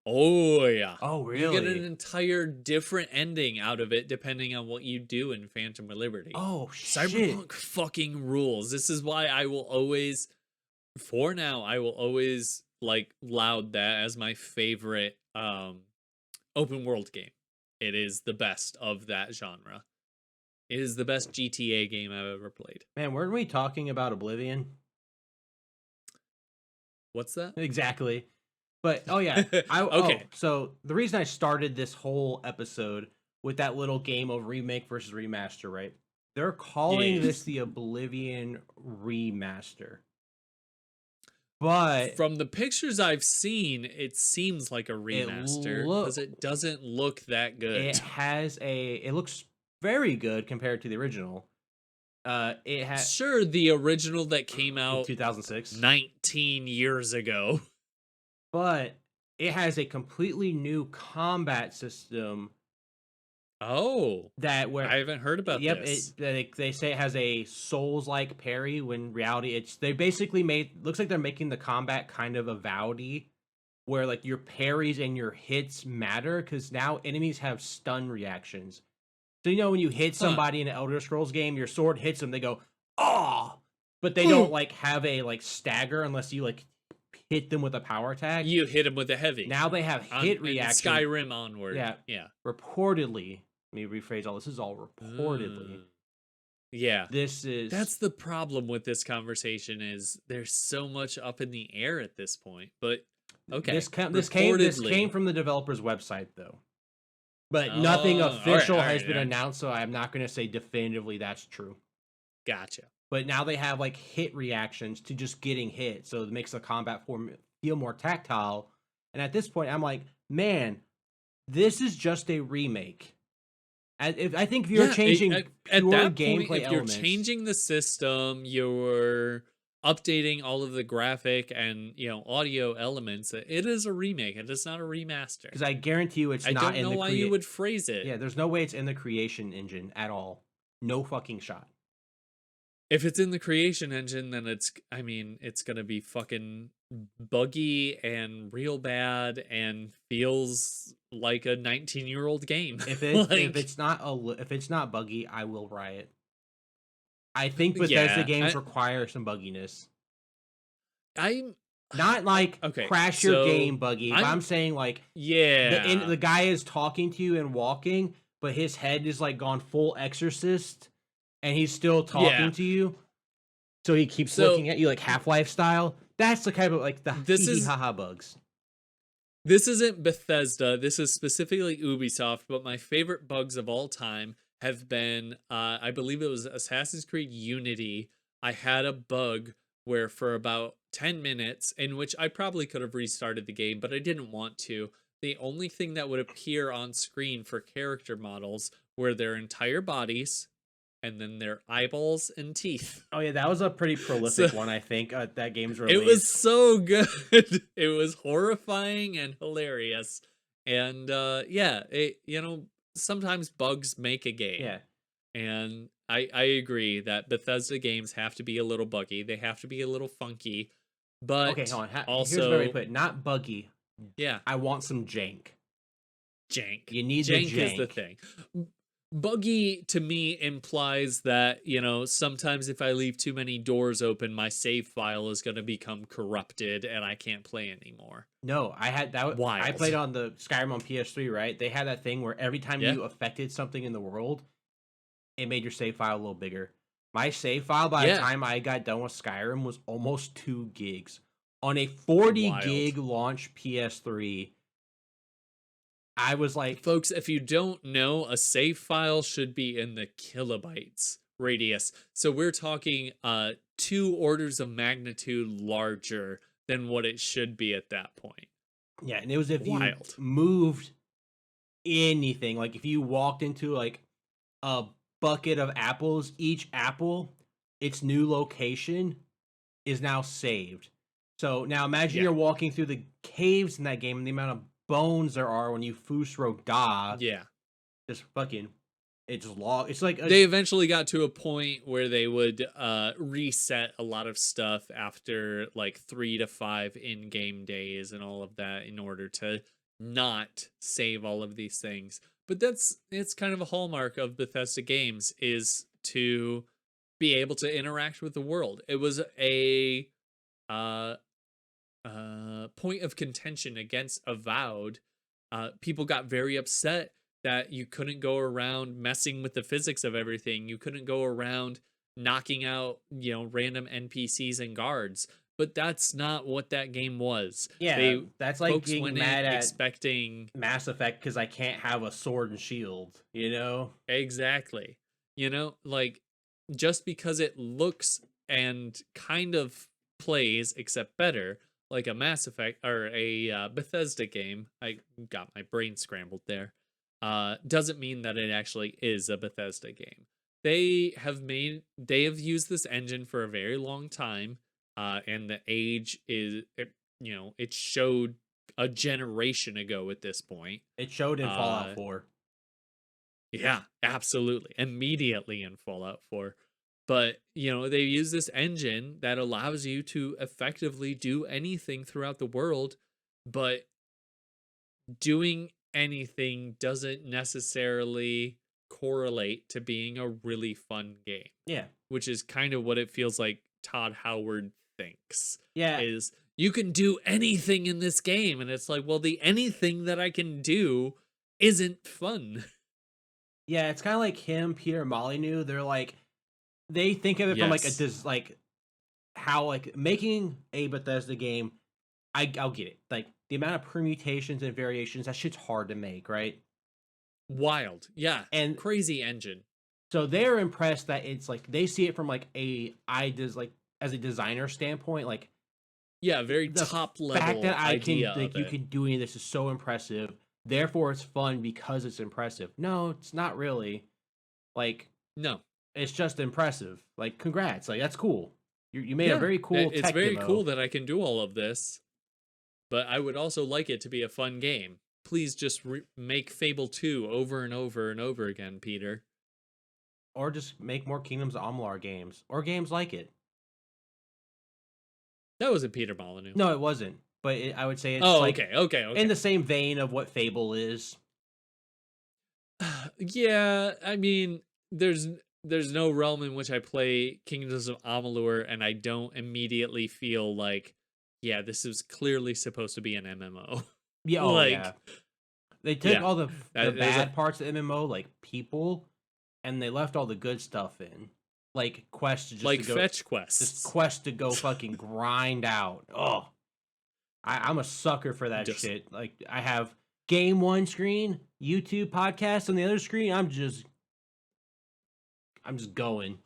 [SPEAKER 2] Oh, yeah.
[SPEAKER 1] Oh, really?
[SPEAKER 2] You get an entire different ending out of it depending on what you do in Phantom Liberty.
[SPEAKER 1] Oh, shit.
[SPEAKER 2] Cyberpunk fucking rules. This is why I will always, for now, I will always like laud that as my favorite open world game. It is the best of that genre. It is the best GTA game I've ever played.
[SPEAKER 1] Man, weren't we talking about Oblivion?
[SPEAKER 2] What's that?
[SPEAKER 1] Exactly. But, oh yeah.
[SPEAKER 2] Okay.
[SPEAKER 1] So, the reason I started this whole episode with that little game of remake versus remaster, right? They're calling this the Oblivion remaster. But
[SPEAKER 2] from the pictures I've seen, it seems like a remaster because it doesn't look that good.
[SPEAKER 1] It looks very good compared to the original. It has
[SPEAKER 2] sure the original that came out
[SPEAKER 1] 2006,
[SPEAKER 2] 19 years ago,
[SPEAKER 1] but it has a completely new combat system.
[SPEAKER 2] Oh,
[SPEAKER 1] I
[SPEAKER 2] haven't heard about this.
[SPEAKER 1] They say it has a Souls-like parry when in reality they basically looks like they're making the combat kind of Avowed-y, where like your parries and your hits matter because now enemies have stun reactions. So when you hit somebody in an Elder Scrolls game, your sword hits them, they go oh, but they don't like have a like stagger unless you like hit them with a power attack.
[SPEAKER 2] You hit them with a heavy.
[SPEAKER 1] Now they have hit reaction.
[SPEAKER 2] Skyrim onward. Yeah.
[SPEAKER 1] Reportedly. Let me rephrase all this. Is all reportedly.
[SPEAKER 2] Yeah.
[SPEAKER 1] That's
[SPEAKER 2] the problem with this conversation is there's so much up in the air at this point. But okay.
[SPEAKER 1] This came from the developer's website though. But nothing official has been announced, so I'm not going to say definitively that's true.
[SPEAKER 2] Gotcha.
[SPEAKER 1] But now they have like hit reactions to just getting hit, so it makes the combat form feel more tactile. And at this point, I'm like, man, this is just a remake. I think if you're changing pure gameplay elements,
[SPEAKER 2] you're changing the system, you're updating all of the graphic and audio elements. It is a remake. It is not a remaster.
[SPEAKER 1] Because I guarantee you, it's not in the.
[SPEAKER 2] I don't know why you would phrase it.
[SPEAKER 1] Yeah, there's no way it's in the creation engine at all. No fucking shot.
[SPEAKER 2] If it's in the creation engine, then it's gonna be fucking buggy and real bad and feels like a 19-year-old game.
[SPEAKER 1] If it's not buggy, I will riot. I think Bethesda games require some bugginess. I'm not like crash your game buggy, but I'm saying like the guy is talking to you and walking, but his head is like gone full Exorcist. And he's still talking to you, so he keeps looking at you like Half-Life style. That's the kind of like the haha bugs.
[SPEAKER 2] This isn't Bethesda. This is specifically Ubisoft. But my favorite bugs of all time have been, I believe it was Assassin's Creed Unity. I had a bug where for about 10 minutes, in which I probably could have restarted the game, but I didn't want to. The only thing that would appear on screen for character models were their entire bodies, and then their eyeballs and teeth.
[SPEAKER 1] Oh yeah, that was a pretty prolific one, I think. That game's released.
[SPEAKER 2] It was so good. It was horrifying and hilarious. And sometimes bugs make a game.
[SPEAKER 1] Yeah.
[SPEAKER 2] And I agree that Bethesda games have to be a little buggy. They have to be a little funky,
[SPEAKER 1] Okay,
[SPEAKER 2] but
[SPEAKER 1] hold on. Here's where I
[SPEAKER 2] also,
[SPEAKER 1] put it. Not buggy.
[SPEAKER 2] yeah,
[SPEAKER 1] I want some jank.
[SPEAKER 2] jank.
[SPEAKER 1] You need the
[SPEAKER 2] Jank is the
[SPEAKER 1] jank.
[SPEAKER 2] thing. Buggy to me implies that, sometimes if I leave too many doors open, my save file is going to become corrupted and I can't play anymore.
[SPEAKER 1] No, I had that. I played
[SPEAKER 2] Wild.
[SPEAKER 1] on the Skyrim on PS3, right? They had that thing where every time
[SPEAKER 2] Yeah.
[SPEAKER 1] you affected something in the world, it made your save file a little bigger. My save file by the
[SPEAKER 2] Yeah.
[SPEAKER 1] time I got done with Skyrim was almost 2 gigs. On a 40
[SPEAKER 2] Wild.
[SPEAKER 1] gig launch PS3, I was like,
[SPEAKER 2] Folks, if you don't know, a save file should be in the kilobytes radius. So we're talking 2 orders of magnitude larger than what it should be at that point.
[SPEAKER 1] yeah, and it was if you
[SPEAKER 2] Wild.
[SPEAKER 1] moved anything, like if you walked into like a bucket of apples, each apple, its new location is now saved. So now imagine
[SPEAKER 2] Yeah.
[SPEAKER 1] you're walking through the caves in that game and the amount of bones there are when you Fusro Da.
[SPEAKER 2] Yeah.
[SPEAKER 1] Just fucking, it just log. It's like
[SPEAKER 2] They eventually got to a point where they would reset a lot of stuff after like 3 to 5 in-game days and all of that in order to not save all of these things. But it's kind of a hallmark of Bethesda games is to be able to interact with the world. It was a uh point of contention against Avowed. People got very upset that you couldn't go around messing with the physics of everything. You couldn't go around knocking out, random NPCs and guards. But that's not what that game was.
[SPEAKER 1] yeah,
[SPEAKER 2] They
[SPEAKER 1] that's like
[SPEAKER 2] Folks
[SPEAKER 1] getting
[SPEAKER 2] went in
[SPEAKER 1] mad at
[SPEAKER 2] expecting
[SPEAKER 1] Mass Effect because I can't have a sword and shield. You know?
[SPEAKER 2] exactly. Like just because it looks and kind of plays except better like a Mass Effect or a Bethesda game. I got my brain scrambled there. Doesn't mean that it actually is a Bethesda game. They have used this engine for a very long time, and the age it showed a generation ago at this point.
[SPEAKER 1] It showed in Fallout
[SPEAKER 2] Uh,
[SPEAKER 1] 4.
[SPEAKER 2] yeah, absolutely. Immediately in Fallout 4. But, they use this engine that allows you to effectively do anything throughout the world, but doing anything doesn't necessarily correlate to being a really fun game,
[SPEAKER 1] Yeah,
[SPEAKER 2] which is kind of what it feels like Todd Howard thinks
[SPEAKER 1] yeah,
[SPEAKER 2] is you can do anything in this game and it's like, well, the anything that I can do isn't fun.
[SPEAKER 1] yeah. It's kind of like him, Peter Molyneux. They're like, they think of it from like
[SPEAKER 2] Yes.
[SPEAKER 1] like how like making a Bethesda game. I'll get it. Like the amount of permutations and variations, that shit's hard to make, right?
[SPEAKER 2] Wild. Yeah.
[SPEAKER 1] And
[SPEAKER 2] Crazy engine.
[SPEAKER 1] so they're impressed that it's like they see it from like like as a designer standpoint, like
[SPEAKER 2] Yeah, very
[SPEAKER 1] the
[SPEAKER 2] top
[SPEAKER 1] fact
[SPEAKER 2] level
[SPEAKER 1] that I can
[SPEAKER 2] idea
[SPEAKER 1] like
[SPEAKER 2] of
[SPEAKER 1] you
[SPEAKER 2] it.
[SPEAKER 1] can do any of this is so impressive. Therefore, it's fun because it's impressive. No, it's not really. Like
[SPEAKER 2] No.
[SPEAKER 1] it's just impressive. Like congrats, like that's cool. You made a
[SPEAKER 2] Yeah.
[SPEAKER 1] very cool
[SPEAKER 2] It's
[SPEAKER 1] tech
[SPEAKER 2] very cool
[SPEAKER 1] demo.
[SPEAKER 2] that I can do all of this, but I would also like it to be a fun game. Please just make Fable 2 over and over and over again, Peter.
[SPEAKER 1] Or just make more Kingdoms of Amalur games or games like it.
[SPEAKER 2] That wasn't Peter Molyneux.
[SPEAKER 1] No, it wasn't. But I would say it's
[SPEAKER 2] Oh,
[SPEAKER 1] like
[SPEAKER 2] okay. Okay.
[SPEAKER 1] in
[SPEAKER 2] Okay.
[SPEAKER 1] the same vein of what Fable is.
[SPEAKER 2] Yeah, I mean, there's there's no realm in which I play Kingdoms of Amalur and I don't immediately feel like, yeah, this is clearly supposed to be an MMO.
[SPEAKER 1] Yeah, oh yeah.
[SPEAKER 2] Like,
[SPEAKER 1] They took
[SPEAKER 2] yeah,
[SPEAKER 1] all the
[SPEAKER 2] there's a
[SPEAKER 1] bad parts of MMO, like people, and they left all the good stuff in. Like quests just to
[SPEAKER 2] like
[SPEAKER 1] go
[SPEAKER 2] fetch
[SPEAKER 1] just
[SPEAKER 2] quests.
[SPEAKER 1] quests to go fucking grind out. Oh. I'm a sucker for that
[SPEAKER 2] Just
[SPEAKER 1] shit. Like I have game one screen, YouTube podcast on the other screen. I'm just going.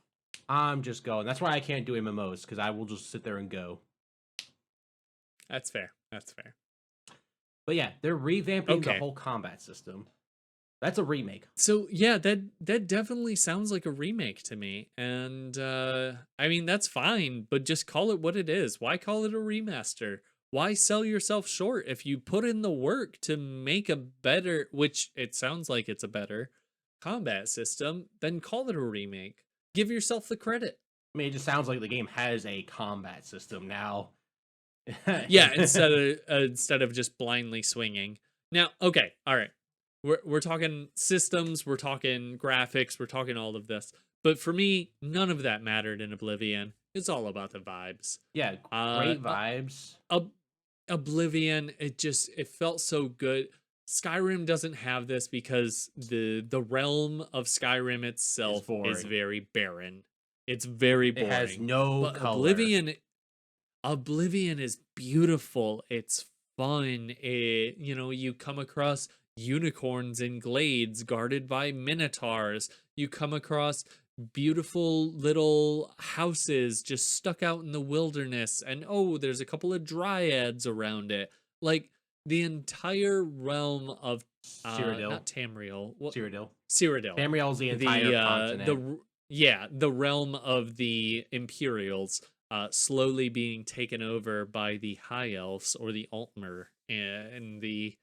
[SPEAKER 1] I'm just going. That's why I can't do MMOs because I will just sit there and go.
[SPEAKER 2] that's fair. That's fair.
[SPEAKER 1] But yeah, they're revamping the
[SPEAKER 2] Okay.
[SPEAKER 1] whole combat system. That's a remake.
[SPEAKER 2] So yeah, that definitely sounds like a remake to me. And I mean that's fine, but just call it what it is. Why call it a remaster? Why sell yourself short if you put in the work to make a better, which it sounds like it's a better combat system, then call it a remake. give yourself the credit.
[SPEAKER 1] I mean, it just sounds like the game has a combat system now.
[SPEAKER 2] Yeah, instead of just blindly swinging. Now, okay, all right. We're talking systems, we're talking graphics, we're talking all of this. But for me, none of that mattered in Oblivion. It's all about the vibes.
[SPEAKER 1] Yeah,
[SPEAKER 2] Uh,
[SPEAKER 1] great vibes.
[SPEAKER 2] Ob- Oblivion, it felt so good. Skyrim doesn't have this because the realm of Skyrim
[SPEAKER 1] It's
[SPEAKER 2] itself is
[SPEAKER 1] boring.
[SPEAKER 2] very barren. It's very
[SPEAKER 1] It has
[SPEAKER 2] boring.
[SPEAKER 1] no
[SPEAKER 2] But
[SPEAKER 1] color.
[SPEAKER 2] Oblivion is beautiful. It's fun. You come across unicorns in glades guarded by minotaurs. You come across beautiful little houses just stuck out in the wilderness, and oh, there's a couple of dryads around it. Like the entire realm of
[SPEAKER 1] Cyrodiil.
[SPEAKER 2] not Tamriel,
[SPEAKER 1] Cyrodiil.
[SPEAKER 2] Cyrodiil.
[SPEAKER 1] Tamriel's the entire continent.
[SPEAKER 2] The realm of the Imperials slowly being taken over by the High Elves or the Altmer in the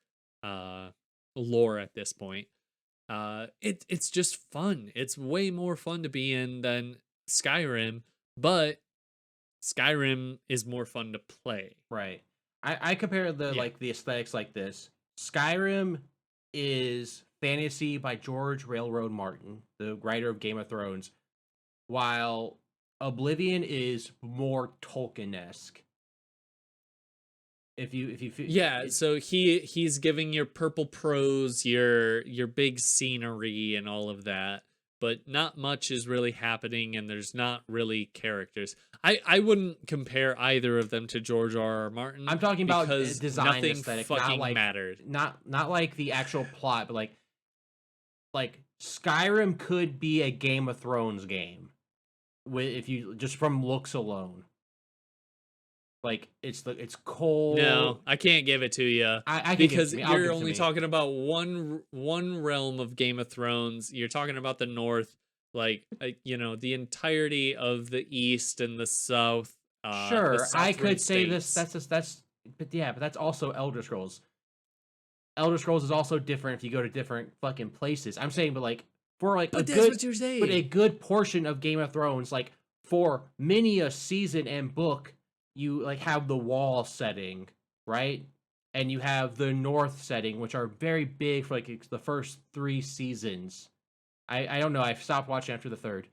[SPEAKER 2] lore at this point. It's just fun. It's way more fun to be in than Skyrim, but Skyrim is more fun to play.
[SPEAKER 1] Right. I compare
[SPEAKER 2] Yeah.
[SPEAKER 1] the aesthetics like this. Skyrim is fantasy by George Railroad Martin, the writer of Game of Thrones, while Oblivion is more Tolkien-esque. If you
[SPEAKER 2] Yeah, so he's giving your purple prose, your big scenery and all of that, but not much is really happening and there's not really characters. I wouldn't compare either of them to George R. R. Martin
[SPEAKER 1] I'm talking about
[SPEAKER 2] because
[SPEAKER 1] design
[SPEAKER 2] nothing
[SPEAKER 1] aesthetic,
[SPEAKER 2] fucking mattered.
[SPEAKER 1] not like the actual plot, but like Skyrim could be a Game of Thrones game with if you just from looks alone. Like it's cold.
[SPEAKER 2] No, I can't give it to you
[SPEAKER 1] I can give it
[SPEAKER 2] because
[SPEAKER 1] to me. I'll give
[SPEAKER 2] you're
[SPEAKER 1] it to
[SPEAKER 2] only
[SPEAKER 1] me.
[SPEAKER 2] talking about one realm of Game of Thrones. You're talking about the North, like the entirety of the East and the South. The
[SPEAKER 1] Sure, I
[SPEAKER 2] Southern
[SPEAKER 1] could say this.
[SPEAKER 2] states.
[SPEAKER 1] But yeah, but that's also Elder Scrolls. Elder Scrolls is also different if you go to different fucking places. I'm saying, but like for like
[SPEAKER 2] But that's what you're
[SPEAKER 1] but a
[SPEAKER 2] saying.
[SPEAKER 1] good portion of Game of Thrones, like for many a season and book, you like have the wall setting, right? And you have the North setting, which are very big for like the first 3 seasons. I don't know. I've stopped watching after the third,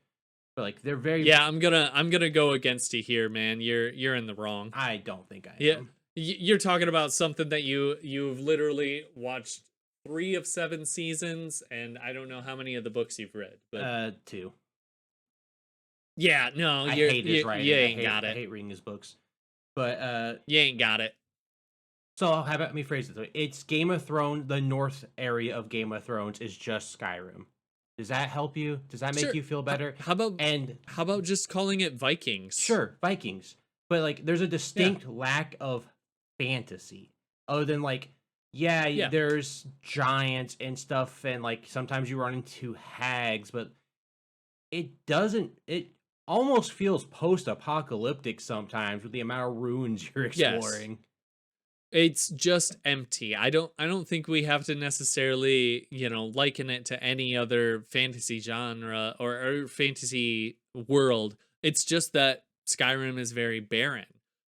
[SPEAKER 1] but like they're very.
[SPEAKER 2] Yeah, I'm gonna go against you here, man. You're in the wrong.
[SPEAKER 1] I don't think I
[SPEAKER 2] Yeah,
[SPEAKER 1] am.
[SPEAKER 2] you're talking about something that you've literally watched 3 of 7 seasons, and I don't know how many of the books you've read, but
[SPEAKER 1] 2.
[SPEAKER 2] yeah, no,
[SPEAKER 1] I hate his
[SPEAKER 2] you
[SPEAKER 1] writing.
[SPEAKER 2] ain't got
[SPEAKER 1] I
[SPEAKER 2] it.
[SPEAKER 1] hate reading his books. But
[SPEAKER 2] You ain't got it.
[SPEAKER 1] so how about me phrase it? It's Game of Thrones. The North area of Game of Thrones is just Skyrim. Does that help you? Does that make
[SPEAKER 2] Sure.
[SPEAKER 1] you feel better?
[SPEAKER 2] How about
[SPEAKER 1] And
[SPEAKER 2] how about just calling it Vikings?
[SPEAKER 1] sure, Vikings, but like there's a
[SPEAKER 2] Yeah.
[SPEAKER 1] distinct lack of fantasy. Other than like, yeah,
[SPEAKER 2] Yeah.
[SPEAKER 1] there's giants and stuff, and like sometimes you run into hags, but it doesn't. It almost feels post-apocalyptic sometimes with the amount of ruins you're
[SPEAKER 2] Yes.
[SPEAKER 1] exploring.
[SPEAKER 2] It's just empty. I don't think we have to necessarily, liken it to any other fantasy genre or fantasy world. It's just that Skyrim is very barren.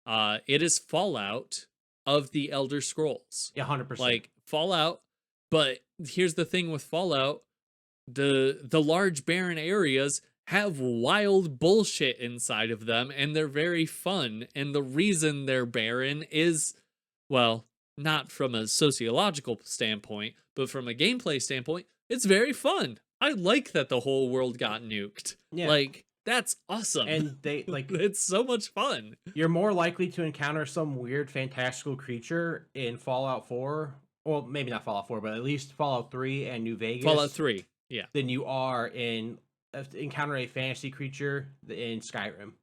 [SPEAKER 2] It is Fallout of the Elder Scrolls.
[SPEAKER 1] Yeah, 100%.
[SPEAKER 2] Like Fallout, but here's the thing with Fallout, the large barren areas have wild bullshit inside of them and they're very fun, and the reason they're barren is, well, not from a sociological standpoint, but from a gameplay standpoint, it's very fun. I like that the whole world got nuked.
[SPEAKER 1] Yeah.
[SPEAKER 2] Like, that's awesome.
[SPEAKER 1] And they like
[SPEAKER 2] it's so much fun.
[SPEAKER 1] you're more likely to encounter some weird fantastical creature in Fallout 4, well, maybe not Fallout 4, but at least Fallout 3 and New Vegas
[SPEAKER 2] Fallout 3. Yeah.
[SPEAKER 1] than you are in encounter a fantasy creature in Skyrim.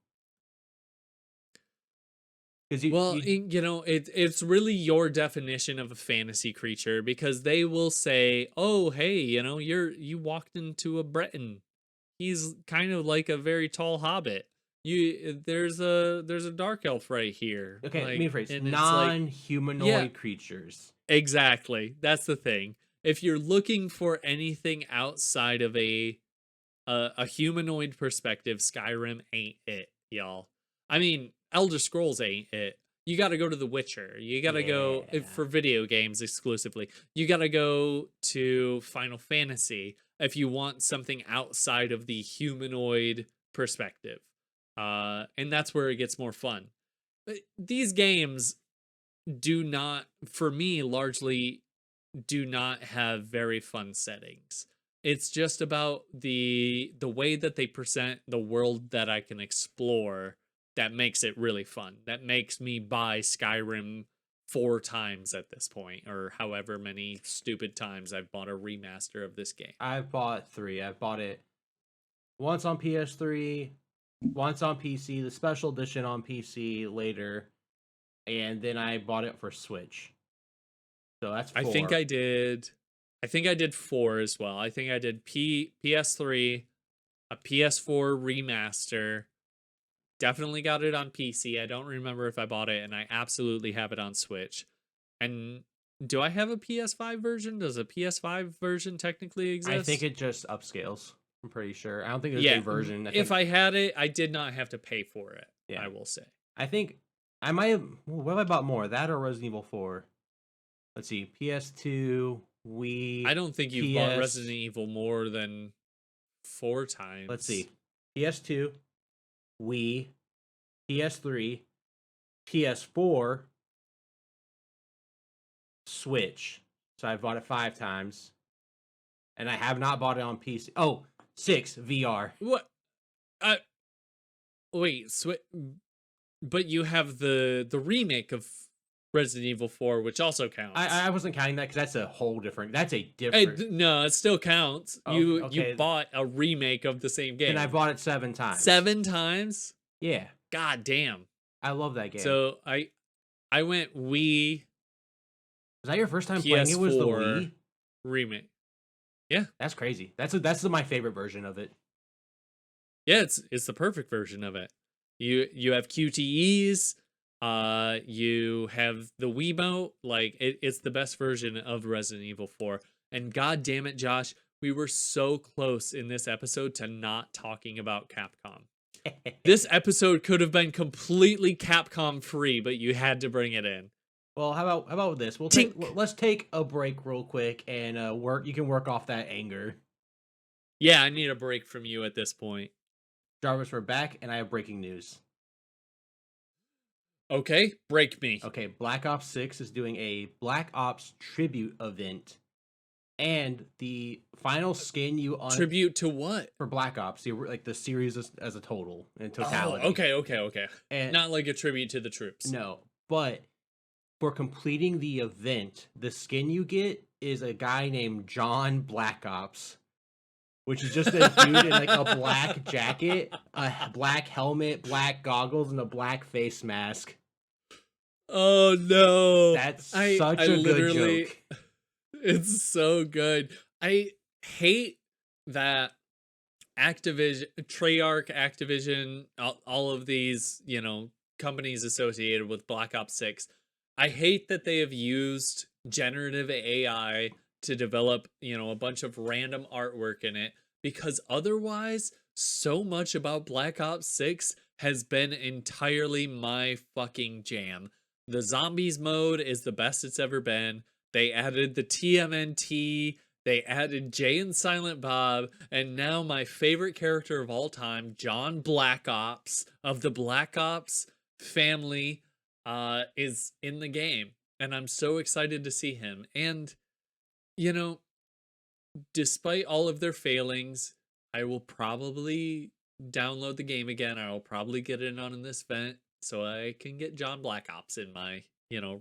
[SPEAKER 1] Because
[SPEAKER 2] it's really your definition of a fantasy creature, because they will say, "Oh, hey, you walked into a Breton. He's kind of like a very tall hobbit. There's a dark elf right here."
[SPEAKER 1] okay, let me rephrase.
[SPEAKER 2] and it's like,
[SPEAKER 1] Non-humanoid
[SPEAKER 2] yeah,
[SPEAKER 1] creatures.
[SPEAKER 2] exactly. That's the thing. If you're looking for anything outside of a a humanoid perspective, Skyrim ain't it, y'all. I mean, Elder Scrolls ain't it. You got to go to The Witcher. You got to go for video games exclusively. You got to go to Final Fantasy if you want something outside of the humanoid perspective. And that's where it gets more fun. But these games do not, for me, largely do not have very fun settings. It's just about the way that they present the world that I can explore that makes it really fun. That makes me buy Skyrim 4 times at this point, or however many stupid times I've bought a remaster of this game.
[SPEAKER 1] I've bought 3. I've bought it once on PS3, once on PC, the special edition on PC later, and then I bought it for Switch. So that's 4.
[SPEAKER 2] I think I did 4 as well. I think I did PS3, a PS4 remaster. Definitely got it on PC. I don't remember if I bought it, and I absolutely have it on Switch. And do I have a PS5 version? Does a PS5 version technically exist?
[SPEAKER 1] I think it just upscales. I'm pretty sure. I don't think there's a version.
[SPEAKER 2] If I had it, I did not have to pay for it. Yeah. I will say.
[SPEAKER 1] I think I might have. What have I bought more? That or Resident Evil 4? Let's see. PS2, Wii.
[SPEAKER 2] I don't think you've bought Resident Evil more than 4 times.
[SPEAKER 1] Let's see. PS2, Wii, PS3, PS4, Switch. So I've bought it 5 times. And I have not bought it on PC. Oh, 6 VR.
[SPEAKER 2] What? Wait, but you have the remake of Resident Evil 4, which also counts.
[SPEAKER 1] I wasn't counting that because that's a whole different. That's a different.
[SPEAKER 2] No, it still counts.
[SPEAKER 1] Oh,
[SPEAKER 2] you bought a remake of the same game,
[SPEAKER 1] and I bought it 7 times.
[SPEAKER 2] 7 times?
[SPEAKER 1] Yeah.
[SPEAKER 2] God damn.
[SPEAKER 1] I love that game.
[SPEAKER 2] So I went Wii.
[SPEAKER 1] Was that your first time playing it? Was the Wii
[SPEAKER 2] remake? Yeah,
[SPEAKER 1] that's crazy. That's my favorite version of it.
[SPEAKER 2] Yeah, it's the perfect version of it. You have QTEs. You have the Wiimote. Like it's the best version of Resident Evil 4. And god damn it, Josh, we were so close in this episode to not talking about Capcom. This episode could have been completely Capcom free, but you had to bring it in.
[SPEAKER 1] Well, how about this? Let's take a break real quick and work. You can work off that anger.
[SPEAKER 2] Yeah, I need a break from you at this point.
[SPEAKER 1] Jarvis, we're back, and I have breaking news.
[SPEAKER 2] Okay, break me.
[SPEAKER 1] Okay, Black Ops 6 is doing a Black Ops tribute event, and the final skin you
[SPEAKER 2] tribute to what?
[SPEAKER 1] For Black Ops, like the series as a total in totality.
[SPEAKER 2] Oh, okay.
[SPEAKER 1] And
[SPEAKER 2] not like a tribute to the troops.
[SPEAKER 1] No, but for completing the event, the skin you get is a guy named John Black Ops, which is just a dude in like a black jacket, a black helmet, black goggles, and a black face mask.
[SPEAKER 2] Oh no.
[SPEAKER 1] That's such a good joke.
[SPEAKER 2] It's so good. I hate that Activision, Treyarch, Activision, all of these, companies associated with Black Ops 6. I hate that they have used generative AI to develop, a bunch of random artwork in it, because otherwise, so much about Black Ops 6 has been entirely my fucking jam. The zombies mode is the best it's ever been. They added the TMNT, they added Jay and Silent Bob, and now my favorite character of all time, John Black Ops of the Black Ops family, is in the game. And I'm so excited to see him. And, despite all of their failings, I will probably download the game again. I will probably get in on this event so I can get John Black Ops in my,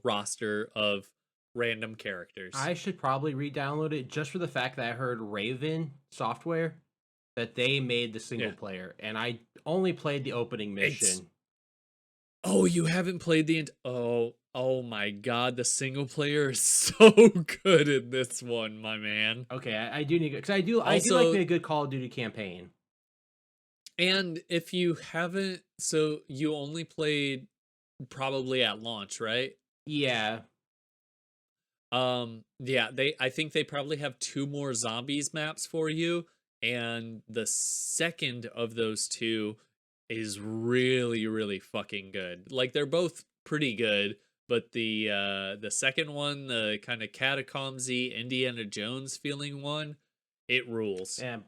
[SPEAKER 2] roster of random characters.
[SPEAKER 1] I should probably re-download it just for the fact that I heard Raven Software that they made the single player, and I only played the opening mission.
[SPEAKER 2] Oh, you haven't played the oh my god, the single player is so good in this one, my man.
[SPEAKER 1] Okay, I do need, because I do like me a good Call of Duty campaign.
[SPEAKER 2] And if you haven't, so you only played probably at launch, right?
[SPEAKER 1] Yeah.
[SPEAKER 2] I think they probably have 2 more zombies maps for you, and the second of those two is really, really fucking good. Like they're both pretty good, but the second one, the kind of catacombsy Indiana Jones feeling one, it rules.
[SPEAKER 1] And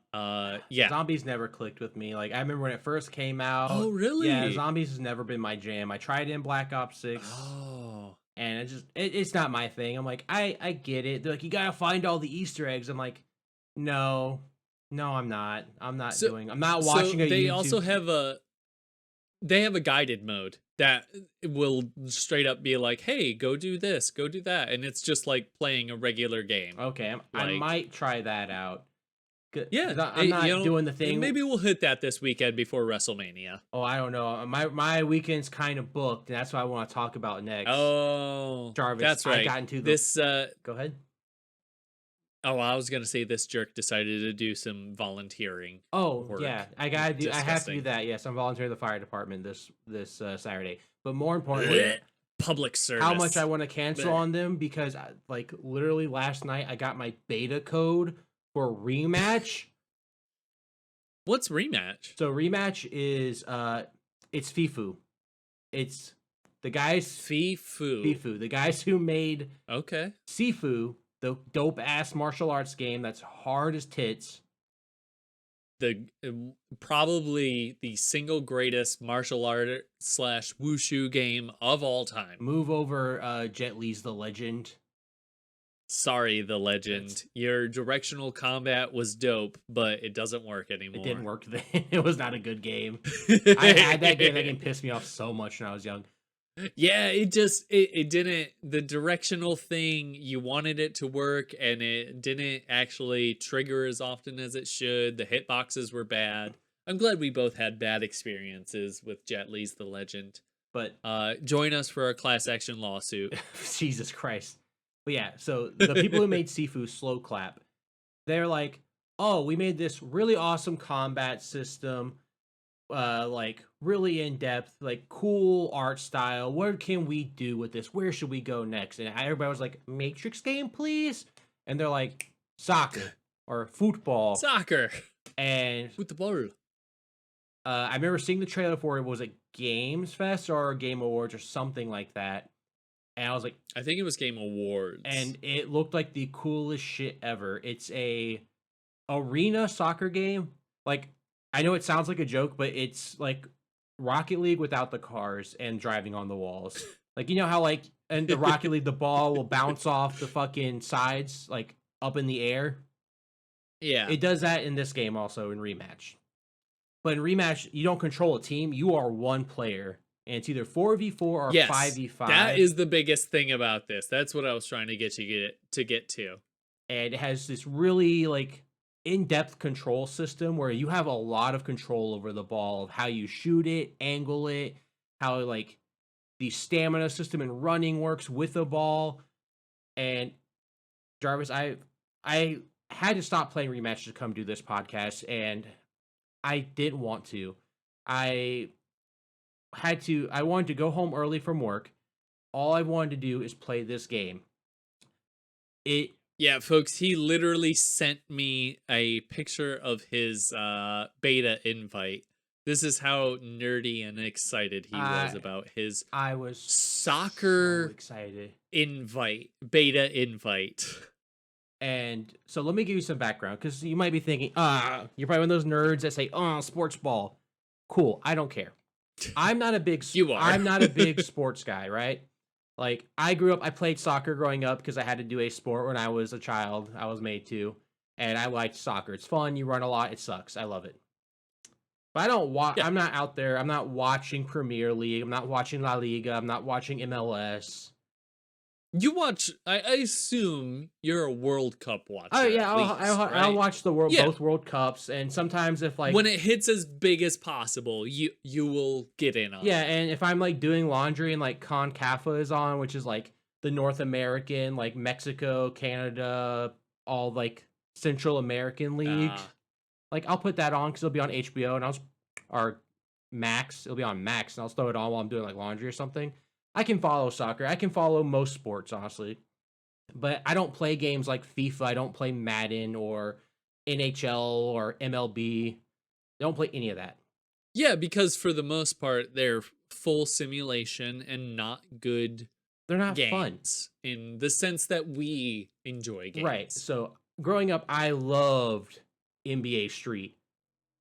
[SPEAKER 2] Yeah.
[SPEAKER 1] zombies never clicked with me. Like I remember when it first came out.
[SPEAKER 2] Oh,
[SPEAKER 1] Yeah,
[SPEAKER 2] really?
[SPEAKER 1] zombies has never been my jam. I tried it in Black Ops 6.
[SPEAKER 2] Oh.
[SPEAKER 1] And it's not my thing. I'm like, I get it. They're like, you gotta find all the Easter eggs. I'm like, no, I'm not. I'm not
[SPEAKER 2] So
[SPEAKER 1] doing. I'm not
[SPEAKER 2] so
[SPEAKER 1] watching a
[SPEAKER 2] they
[SPEAKER 1] YouTube.
[SPEAKER 2] also have a guided mode that will straight up be like, "Hey, go do this, go do that," and it's just like playing a regular game.
[SPEAKER 1] Okay, I
[SPEAKER 2] Like,
[SPEAKER 1] might try that out.
[SPEAKER 2] yeah,
[SPEAKER 1] Because I'm not doing the thing.
[SPEAKER 2] maybe we'll hit that this weekend before WrestleMania.
[SPEAKER 1] Oh, I don't know. My weekend's kind of booked, and that's what I want to talk about next.
[SPEAKER 2] Oh,
[SPEAKER 1] Jarvis,
[SPEAKER 2] that's right.
[SPEAKER 1] I got into
[SPEAKER 2] this.
[SPEAKER 1] Go ahead.
[SPEAKER 2] Oh, I was gonna say this jerk decided to do some volunteering.
[SPEAKER 1] Oh
[SPEAKER 2] work.
[SPEAKER 1] yeah, I gotta do. I have to do
[SPEAKER 2] Disgusting.
[SPEAKER 1] that. Yes, I'm volunteering at the fire department this Saturday. But more importantly,
[SPEAKER 2] Public service.
[SPEAKER 1] how much I want to cancel
[SPEAKER 2] Blech.
[SPEAKER 1] on them because like literally last night I got my beta code for Rematch.
[SPEAKER 2] What's Rematch?
[SPEAKER 1] So Rematch is it's Fifu. It's the guys
[SPEAKER 2] Fifu.
[SPEAKER 1] the guys who made
[SPEAKER 2] Okay.
[SPEAKER 1] Sifu, the dope ass martial arts game that's hard as tits.
[SPEAKER 2] The probably the single greatest martial art / wushu game of all time.
[SPEAKER 1] Move over Jet Li's The Legend.
[SPEAKER 2] Sorry, the legend. Your directional combat was dope, but it doesn't work anymore.
[SPEAKER 1] It didn't work then. It was not a good game. I had that game. That game pissed me off so much when I was young.
[SPEAKER 2] Yeah, it didn't, the directional thing, you wanted it to work and it didn't actually trigger as often as it should. The hitboxes were bad. I'm glad we both had bad experiences with Jet Li's The Legend.
[SPEAKER 1] But
[SPEAKER 2] join us for our class action lawsuit.
[SPEAKER 1] Jesus Christ. But yeah, so the people who made Sifu, Sloclap, they're like, oh, we made this really awesome combat system, like really in depth, like cool art style. What can we do with this? Where should we go next? And everybody was like, Matrix game, please. And they're like, soccer or football.
[SPEAKER 2] Soccer.
[SPEAKER 1] And
[SPEAKER 2] football.
[SPEAKER 1] I remember seeing the trailer for it. Was it Games Fest or Game Awards or something like that? And I was like,
[SPEAKER 2] I think it was Game Awards.
[SPEAKER 1] And it looked like the coolest shit ever. It's a arena soccer game. Like, I know it sounds like a joke, but it's like Rocket League without the cars and driving on the walls. Like, you know how like in the Rocket League the ball will bounce off the fucking sides, like up in the air?
[SPEAKER 2] Yeah.
[SPEAKER 1] It does that in this game also in Rematch. But in Rematch, you don't control a team. You are one player. And it's either 4v4 or 5v5.
[SPEAKER 2] That is the biggest thing about this. That's what I was trying to get to.
[SPEAKER 1] And it has this really like in-depth control system where you have a lot of control over the ball, of how you shoot it, angle it, how like the stamina system and running works with the ball. And Jarvis, I had to stop playing Rematch to come do this podcast, and I didn't want to. I wanted to go home early from work. All I wanted to do is play this game.
[SPEAKER 2] Yeah, folks, he literally sent me a picture of his beta invite. This is how nerdy and excited he was about his soccer
[SPEAKER 1] so excited
[SPEAKER 2] beta invite.
[SPEAKER 1] And so let me give you some background, because you might be thinking, you're probably one of those nerds that say, sports ball. Cool, I don't care. I'm not a big I'm not a big sports guy, right? Like, I played soccer growing up because I had to do a sport when I was a child. I was made to. And I liked soccer. It's fun. You run a lot. It sucks. I love it. But I don't watch. Yeah. I'm not out there. I'm not watching Premier League. I'm not watching La Liga. I'm not watching MLS.
[SPEAKER 2] You watch, I assume you're a World Cup watcher.
[SPEAKER 1] Oh yeah, I'll watch both World Cups, and sometimes if like
[SPEAKER 2] when it hits as big as possible, you will get in on.
[SPEAKER 1] Yeah, and if I'm like doing laundry and like CONCACAF is on, which is like the North American, like Mexico, Canada, all like Central American leagues, like I'll put that on because it'll be on HBO and or Max. It'll be on Max, and I'll throw it on while I'm doing like laundry or something. I can follow soccer. I can follow most sports, honestly. But I don't play games like FIFA. I don't play Madden or NHL or MLB. They don't play any of that.
[SPEAKER 2] Yeah, because for the most part, they're full simulation and not good
[SPEAKER 1] They're not fun.
[SPEAKER 2] games in the sense that we enjoy games.
[SPEAKER 1] Right. So growing up, I loved NBA Street.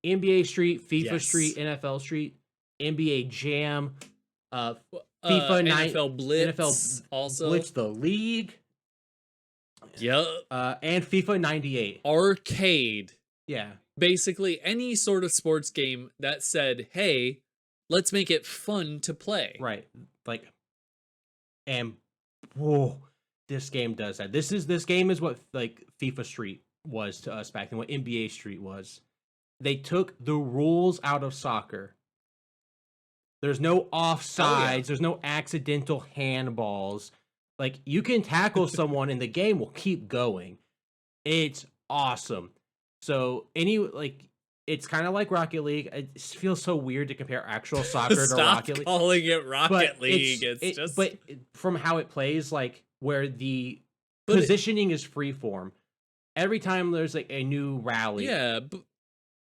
[SPEAKER 1] NBA Street, FIFA Street,
[SPEAKER 2] Yes.
[SPEAKER 1] NFL Street, NBA Jam, FIFA
[SPEAKER 2] NFL Blitz
[SPEAKER 1] NFL
[SPEAKER 2] also.
[SPEAKER 1] Blitz the League,
[SPEAKER 2] Yep.
[SPEAKER 1] and FIFA 98.
[SPEAKER 2] Arcade.
[SPEAKER 1] Yeah.
[SPEAKER 2] Basically any sort of sports game that said, hey, let's make it fun to play.
[SPEAKER 1] Right. Like, and whoa, this game does that. This game is what like FIFA Street was to us back then, what NBA Street was. They took the rules out of soccer. There's no offsides. There's no accidental handballs. Like, you can tackle someone and the game will keep going. It's awesome. So it's kind of like Rocket League. It feels so weird to compare actual soccer to Rocket League.
[SPEAKER 2] Stop calling it Rocket League.
[SPEAKER 1] But from how it plays, like where the positioning is freeform. Every time there's like a new rally.
[SPEAKER 2] Yeah,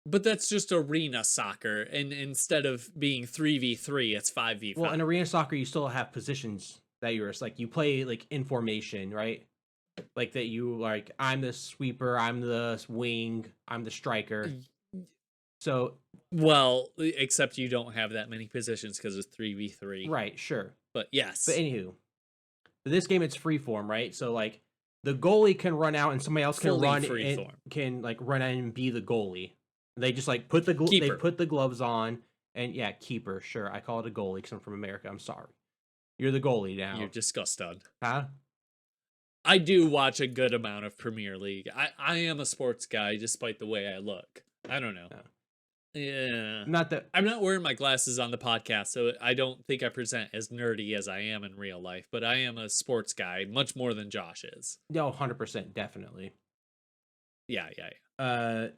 [SPEAKER 2] but that's just arena soccer, and instead of being 3v3, it's 5v5.
[SPEAKER 1] Well, in arena soccer, you still have positions that you're like you play like in formation, right? Like that you like I'm the sweeper, I'm the wing, I'm the striker. So
[SPEAKER 2] well, except you don't have that many positions because it's 3v3.
[SPEAKER 1] Right, sure.
[SPEAKER 2] But yes.
[SPEAKER 1] But anywho, for this game it's freeform, right? So like the goalie can run out and somebody else can run and be the goalie. They just like put the gloves on and yeah, keeper. Sure, I call it a goalie because I'm from America. I'm sorry. You're the goalie now.
[SPEAKER 2] You're disgusted.
[SPEAKER 1] Huh?
[SPEAKER 2] I do watch a good amount of Premier League. I am a sports guy, despite the way I look. I don't know. Yeah. I'm not wearing my glasses on the podcast, so I don't think I present as nerdy as I am in real life. But I am a sports guy, much more than Josh is.
[SPEAKER 1] No, 100%, definitely.
[SPEAKER 2] Yeah.
[SPEAKER 1] But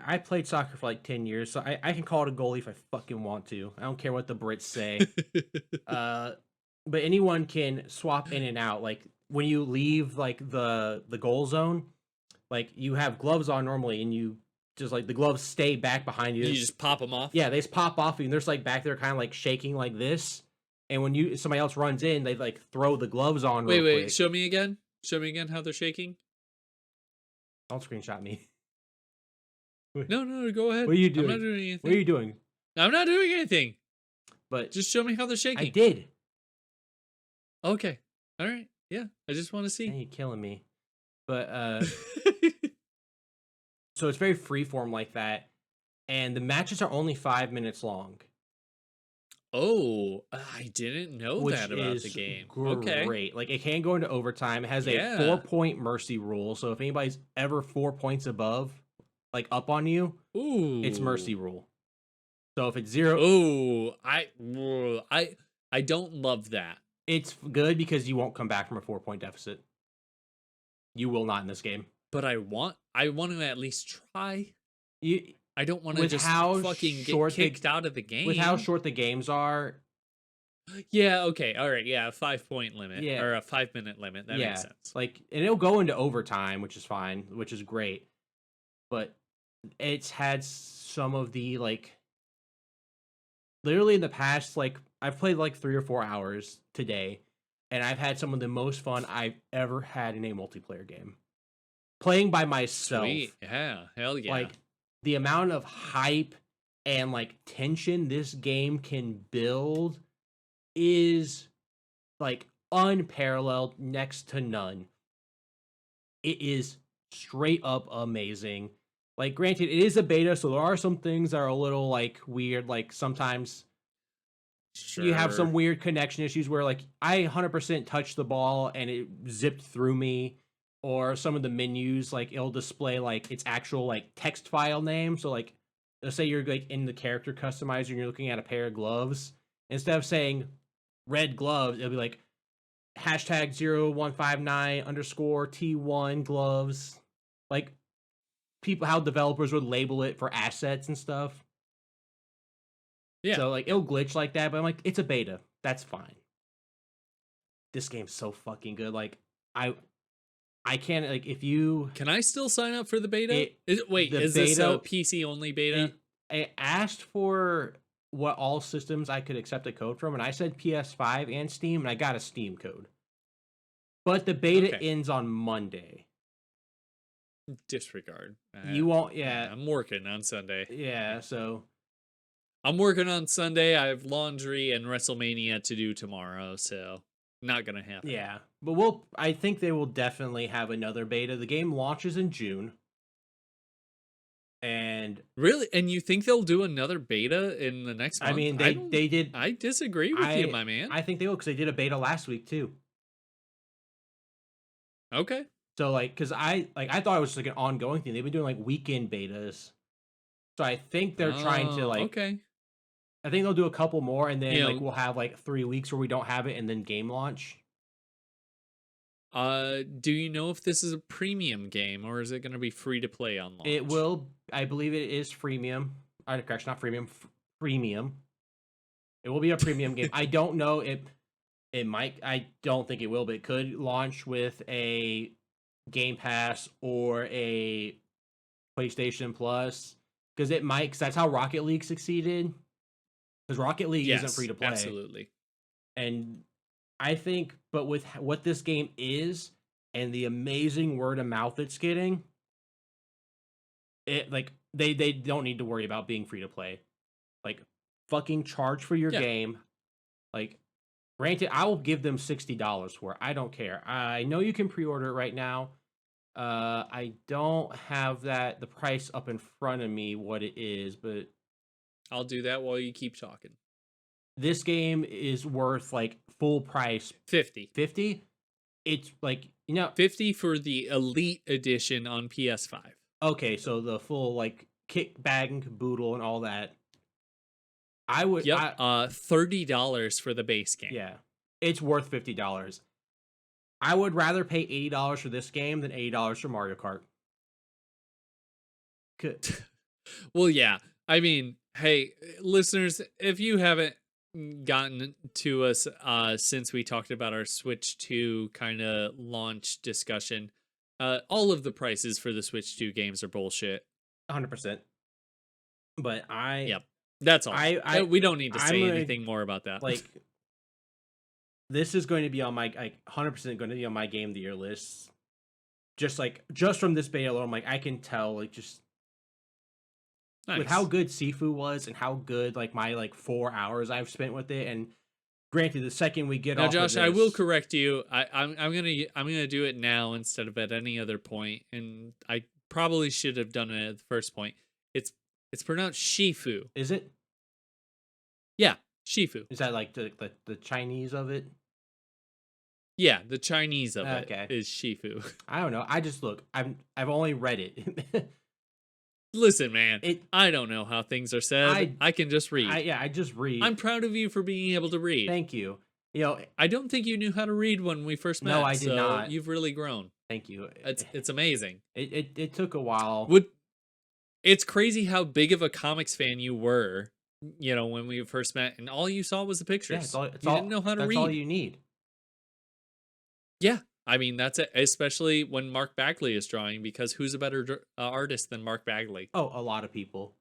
[SPEAKER 1] I played soccer for like 10 years, so I can call it a goalie if I fucking want to. I don't care what the Brits say. But anyone can swap in and out. Like when you leave like the goal zone, like you have gloves on normally, and you just like the gloves stay back behind you.
[SPEAKER 2] You just pop them off.
[SPEAKER 1] Yeah, they just pop off, and they're just like back there, kind of like shaking like this. And when somebody else runs in, they like throw the gloves on.
[SPEAKER 2] Wait,
[SPEAKER 1] quick.
[SPEAKER 2] show me again. Show me again how they're shaking.
[SPEAKER 1] Don't screenshot me.
[SPEAKER 2] No, go ahead.
[SPEAKER 1] What are you doing?
[SPEAKER 2] I'm not doing anything.
[SPEAKER 1] What are you doing?
[SPEAKER 2] I'm not doing anything.
[SPEAKER 1] But
[SPEAKER 2] just show me how they're shaking.
[SPEAKER 1] I did.
[SPEAKER 2] Okay. All right. Yeah. I just want to see.
[SPEAKER 1] You're killing me. But so it's very freeform like that, and the matches are only 5 minutes long.
[SPEAKER 2] Oh, I didn't know that about the game.
[SPEAKER 1] Okay, great. Like it can go into overtime. It has a 4-point mercy rule, so if anybody's ever 4 points above, like up on you, it's mercy rule. So if it's 0,
[SPEAKER 2] I don't love that.
[SPEAKER 1] It's good because you won't come back from a 4-point deficit. You will not in this game.
[SPEAKER 2] But I want to at least try. I don't want to just fucking get kicked out of the game.
[SPEAKER 1] With how short the games are.
[SPEAKER 2] Yeah, okay. All right. Yeah, a 5-point limit or a 5-minute limit. That makes sense.
[SPEAKER 1] Like, and it'll go into overtime, which is fine, which is great. But it's had some of the like literally in the past, like I've played like 3 or 4 hours today, and I've had some of the most fun I've ever had in a multiplayer game. Playing by myself.
[SPEAKER 2] Sweet. Yeah, hell yeah.
[SPEAKER 1] Like the amount of hype and like tension this game can build is like unparalleled, next to none. It is straight up amazing. Like, granted, it is a beta, so there are some things that are a little like weird. Like sometimes you have some weird connection issues where like I 100% touched the ball and it zipped through me. Or some of the menus, like it'll display like its actual like text file name. So like, let's say you're like in the character customizer and you're looking at a pair of gloves. Instead of saying red gloves, it'll be like hashtag 0159_T1 gloves. Like how developers would label it for assets and stuff.
[SPEAKER 2] Yeah.
[SPEAKER 1] So like it'll glitch like that, but I'm like, it's a beta. That's fine. This game's so fucking good. Like I can't like if you
[SPEAKER 2] Can I still sign up for the beta?
[SPEAKER 1] it
[SPEAKER 2] Wait,
[SPEAKER 1] the
[SPEAKER 2] is this a
[SPEAKER 1] beta
[SPEAKER 2] PC only beta?
[SPEAKER 1] it asked for what all systems I could accept a code from, and I said PS5 and Steam, and I got a Steam code. But the beta
[SPEAKER 2] Okay.
[SPEAKER 1] ends on Monday.
[SPEAKER 2] Disregard.
[SPEAKER 1] You won't, yeah,
[SPEAKER 2] I'm working on Sunday.
[SPEAKER 1] yeah. So
[SPEAKER 2] I'm working on Sunday. I have laundry and WrestleMania to do tomorrow, so not gonna happen.
[SPEAKER 1] yeah, but I think they will definitely have another beta. The game launches in June, and
[SPEAKER 2] Really? And you think they'll do another beta in the next
[SPEAKER 1] I
[SPEAKER 2] month?
[SPEAKER 1] mean
[SPEAKER 2] I don't.
[SPEAKER 1] they did.
[SPEAKER 2] I disagree with you, my man.
[SPEAKER 1] I think they will because they did a beta last week too.
[SPEAKER 2] Okay.
[SPEAKER 1] So like, because I thought it was like an ongoing thing. They've been doing like weekend betas. So I think they're trying to
[SPEAKER 2] Oh,
[SPEAKER 1] like.
[SPEAKER 2] okay.
[SPEAKER 1] I think they'll do a couple more, and then
[SPEAKER 2] You
[SPEAKER 1] like
[SPEAKER 2] know,
[SPEAKER 1] we'll have like 3 weeks where we don't have it, and then game launch.
[SPEAKER 2] do you know if this is a premium game or is it going to be free to play on launch?
[SPEAKER 1] It will. I believe it is freemium. Correction, not freemium. Premium. It will be a premium game. I don't know if it might. I don't think it will, but it could launch with a Game Pass or a PlayStation Plus because it might. Because that's how Rocket League succeeded. Because Rocket League isn't free
[SPEAKER 2] Yes,
[SPEAKER 1] to play,
[SPEAKER 2] absolutely.
[SPEAKER 1] and I think, but with what this game is and the amazing word of mouth it's getting, it like they don't need to worry about being free to play. Like fucking charge for your
[SPEAKER 2] Yeah.
[SPEAKER 1] game. Like granted, I will give them $60 for it. I don't care. I know you can pre-order it right now. I don't have the price up in front of me what it is, but
[SPEAKER 2] I'll do that while you keep talking.
[SPEAKER 1] this game is worth like full price
[SPEAKER 2] 50.
[SPEAKER 1] 50. It's like
[SPEAKER 2] 50 for the Elite Edition on PS5.
[SPEAKER 1] okay, so the full like kick bag caboodle and all that. I would
[SPEAKER 2] Yep. $30 for the base game.
[SPEAKER 1] yeah. It's worth $50. I would rather pay $80 for this game than $80 for Mario Kart.
[SPEAKER 2] Well, yeah. I mean, hey, listeners, if you haven't gotten to us since we talked about our Switch 2 kind of launch discussion, all of the prices for the Switch 2 games are bullshit.
[SPEAKER 1] 100%. But
[SPEAKER 2] Yep. That's all. We don't need to say
[SPEAKER 1] I'm
[SPEAKER 2] anything more about that.
[SPEAKER 1] Like this is going to be on my 100% going to be on my game of the year list. Just from this beta alone, like I can tell like just
[SPEAKER 2] Nice.
[SPEAKER 1] with how good Sifu was and how good like my 4 hours I've spent with it. And granted, the second we get
[SPEAKER 2] now,
[SPEAKER 1] off
[SPEAKER 2] Josh,
[SPEAKER 1] of
[SPEAKER 2] I will
[SPEAKER 1] this,
[SPEAKER 2] correct you. I'm gonna do it now instead of at any other point, and I probably should have done it at the first point. It's pronounced Shifu.
[SPEAKER 1] is it?
[SPEAKER 2] Yeah, Shifu.
[SPEAKER 1] Is that like the Chinese of it?
[SPEAKER 2] Yeah, the Chinese of
[SPEAKER 1] Okay.
[SPEAKER 2] it is Shifu.
[SPEAKER 1] I don't know. I just look. I've only read it.
[SPEAKER 2] Listen, man,
[SPEAKER 1] It-
[SPEAKER 2] I don't know how things are said. I can just read.
[SPEAKER 1] I just read.
[SPEAKER 2] I'm proud of you for being able to read.
[SPEAKER 1] Thank you.
[SPEAKER 2] I don't think you knew how to read when we first met.
[SPEAKER 1] No, I did
[SPEAKER 2] so
[SPEAKER 1] not.
[SPEAKER 2] You've really grown.
[SPEAKER 1] Thank you.
[SPEAKER 2] It's amazing.
[SPEAKER 1] It took a while.
[SPEAKER 2] It's crazy how big of a comics fan you were, when we first met, and all you saw was the pictures.
[SPEAKER 1] Yeah,
[SPEAKER 2] you didn't know how to read.
[SPEAKER 1] That's all you need.
[SPEAKER 2] Yeah, I mean that's it. Especially when Mark Bagley is drawing, because who's a better artist than Mark Bagley?
[SPEAKER 1] Oh, a lot of people.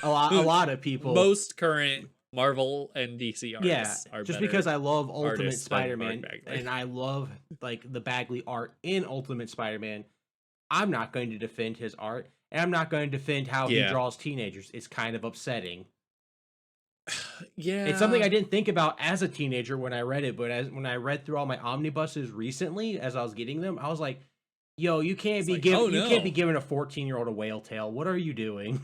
[SPEAKER 1] A lot of people.
[SPEAKER 2] Most current Marvel and DC artists are
[SPEAKER 1] just
[SPEAKER 2] better
[SPEAKER 1] because I love Ultimate
[SPEAKER 2] artists than Mark
[SPEAKER 1] Spider-Man
[SPEAKER 2] Bagley.
[SPEAKER 1] and I love the Bagley art in Ultimate Spider-Man. I'm not going to defend his art, and I'm not going to defend how he draws teenagers. It's kind of upsetting.
[SPEAKER 2] Yeah,
[SPEAKER 1] It's something I didn't think about as a teenager when I read it, but when I read through all my omnibuses recently, as I was getting them, I was like, "Yo, you can't be giving you can't be giving a 14-year-old a whale tail. What are you doing?"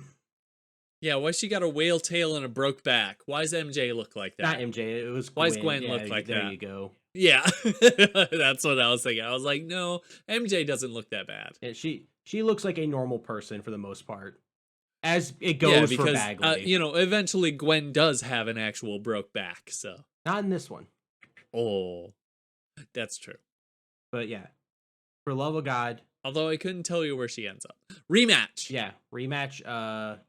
[SPEAKER 2] Yeah, why she got a whale tail and a broke back? Why does MJ look like that?
[SPEAKER 1] Not MJ. It was
[SPEAKER 2] Why does Gwen look like
[SPEAKER 1] there
[SPEAKER 2] that?
[SPEAKER 1] you go.
[SPEAKER 2] Yeah, that's what I was thinking. I was like, no, MJ doesn't look that bad.
[SPEAKER 1] Yeah, she looks like a normal person for the most part, as it goes for Bagley.
[SPEAKER 2] Eventually Gwen does have an actual broke back. So
[SPEAKER 1] not in this one.
[SPEAKER 2] Oh, that's true.
[SPEAKER 1] But yeah, for love of God.
[SPEAKER 2] Although I couldn't tell you where she ends up. Rematch.
[SPEAKER 1] Yeah, rematch.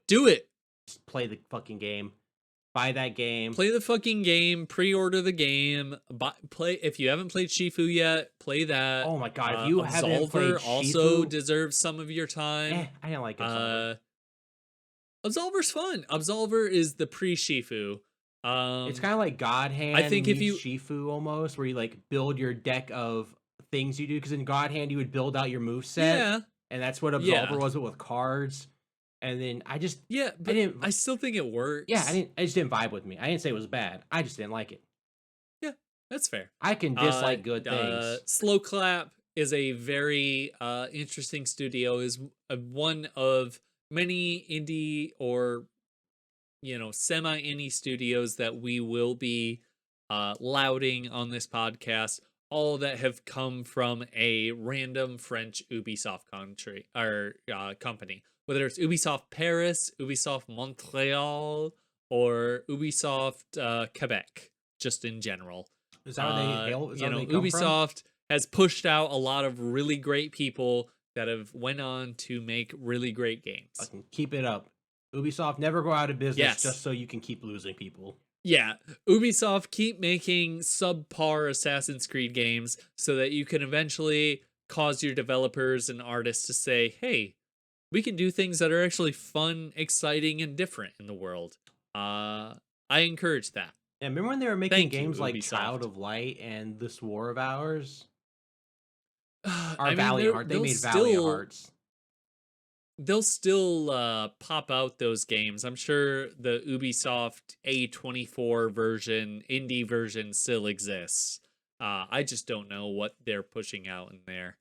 [SPEAKER 2] Do it.
[SPEAKER 1] Just play the fucking game. Buy that game.
[SPEAKER 2] Play the fucking game. Pre-order the game. Play if you haven't played Shifu yet. Play that.
[SPEAKER 1] Oh my god, if you haven't played
[SPEAKER 2] Absolver also
[SPEAKER 1] Shifu,
[SPEAKER 2] deserves some of your time.
[SPEAKER 1] I didn't like Absolver.
[SPEAKER 2] Absolver's fun. Absolver is the pre-Shifu.
[SPEAKER 1] It's kind of like God Hand
[SPEAKER 2] I think if
[SPEAKER 1] meets Shifu almost, where you like build your deck of things you do. Because in God Hand you would build out your moveset,
[SPEAKER 2] yeah,
[SPEAKER 1] and that's what Absolver was, but with cards. And then I
[SPEAKER 2] but I still think it works.
[SPEAKER 1] Yeah, I just didn't vibe with me. I didn't say it was bad. I just didn't like it.
[SPEAKER 2] Yeah, that's fair.
[SPEAKER 1] I can dislike good things.
[SPEAKER 2] Sloclap is a very interesting studio. Is one of many indie or semi-indie studios that we will be lauding on this podcast. All that have come from a random French Ubisoft company, whether it's Ubisoft Paris, Ubisoft Montreal, or Ubisoft Quebec, just in general.
[SPEAKER 1] Is that where they hail?
[SPEAKER 2] Ubisoft has pushed out a lot of really great people that have went on to make really great games.
[SPEAKER 1] Fucking keep it up. Ubisoft never go out of business just so you can keep losing people.
[SPEAKER 2] Yeah, Ubisoft keep making subpar Assassin's Creed games so that you can eventually cause your developers and artists to say, hey, we can do things that are actually fun, exciting, and different in the world. I encourage that.
[SPEAKER 1] Yeah, remember when they were making games like Child of Light and This War of Ours? Valiant Hearts. They made Valiant Hearts.
[SPEAKER 2] They'll still pop out those games. I'm sure the Ubisoft A24 version, indie version, still exists. I just don't know what they're pushing out in there.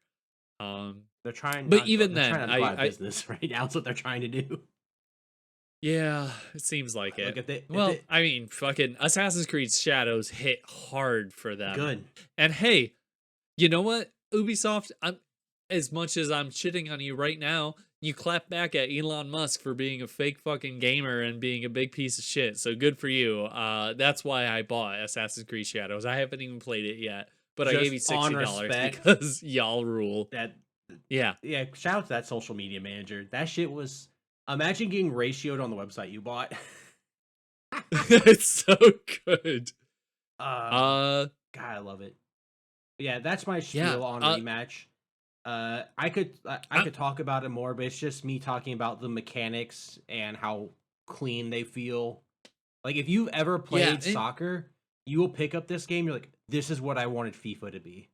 [SPEAKER 1] They're trying,
[SPEAKER 2] but even then,
[SPEAKER 1] trying to go out of business right now. That's what they're trying to do.
[SPEAKER 2] Yeah, it seems like it.
[SPEAKER 1] Well,
[SPEAKER 2] I mean, fucking Assassin's Creed Shadows hit hard for them.
[SPEAKER 1] Good.
[SPEAKER 2] And hey, you know what, Ubisoft? As much as I'm shitting on you right now, you clap back at Elon Musk for being a fake fucking gamer and being a big piece of shit. So good for you. That's why I bought Assassin's Creed Shadows. I haven't even played it yet, but I gave you $60 because y'all rule. Yeah.
[SPEAKER 1] Shout out to that social media manager. That shit was. Imagine getting ratioed on the website you bought.
[SPEAKER 2] It's so good.
[SPEAKER 1] God, I love it. Yeah, that's my spiel on Rematch. I could talk about it more, but it's just me talking about the mechanics and how clean they feel. Like if you've ever played soccer, you will pick up this game. You're like, this is what I wanted FIFA to be.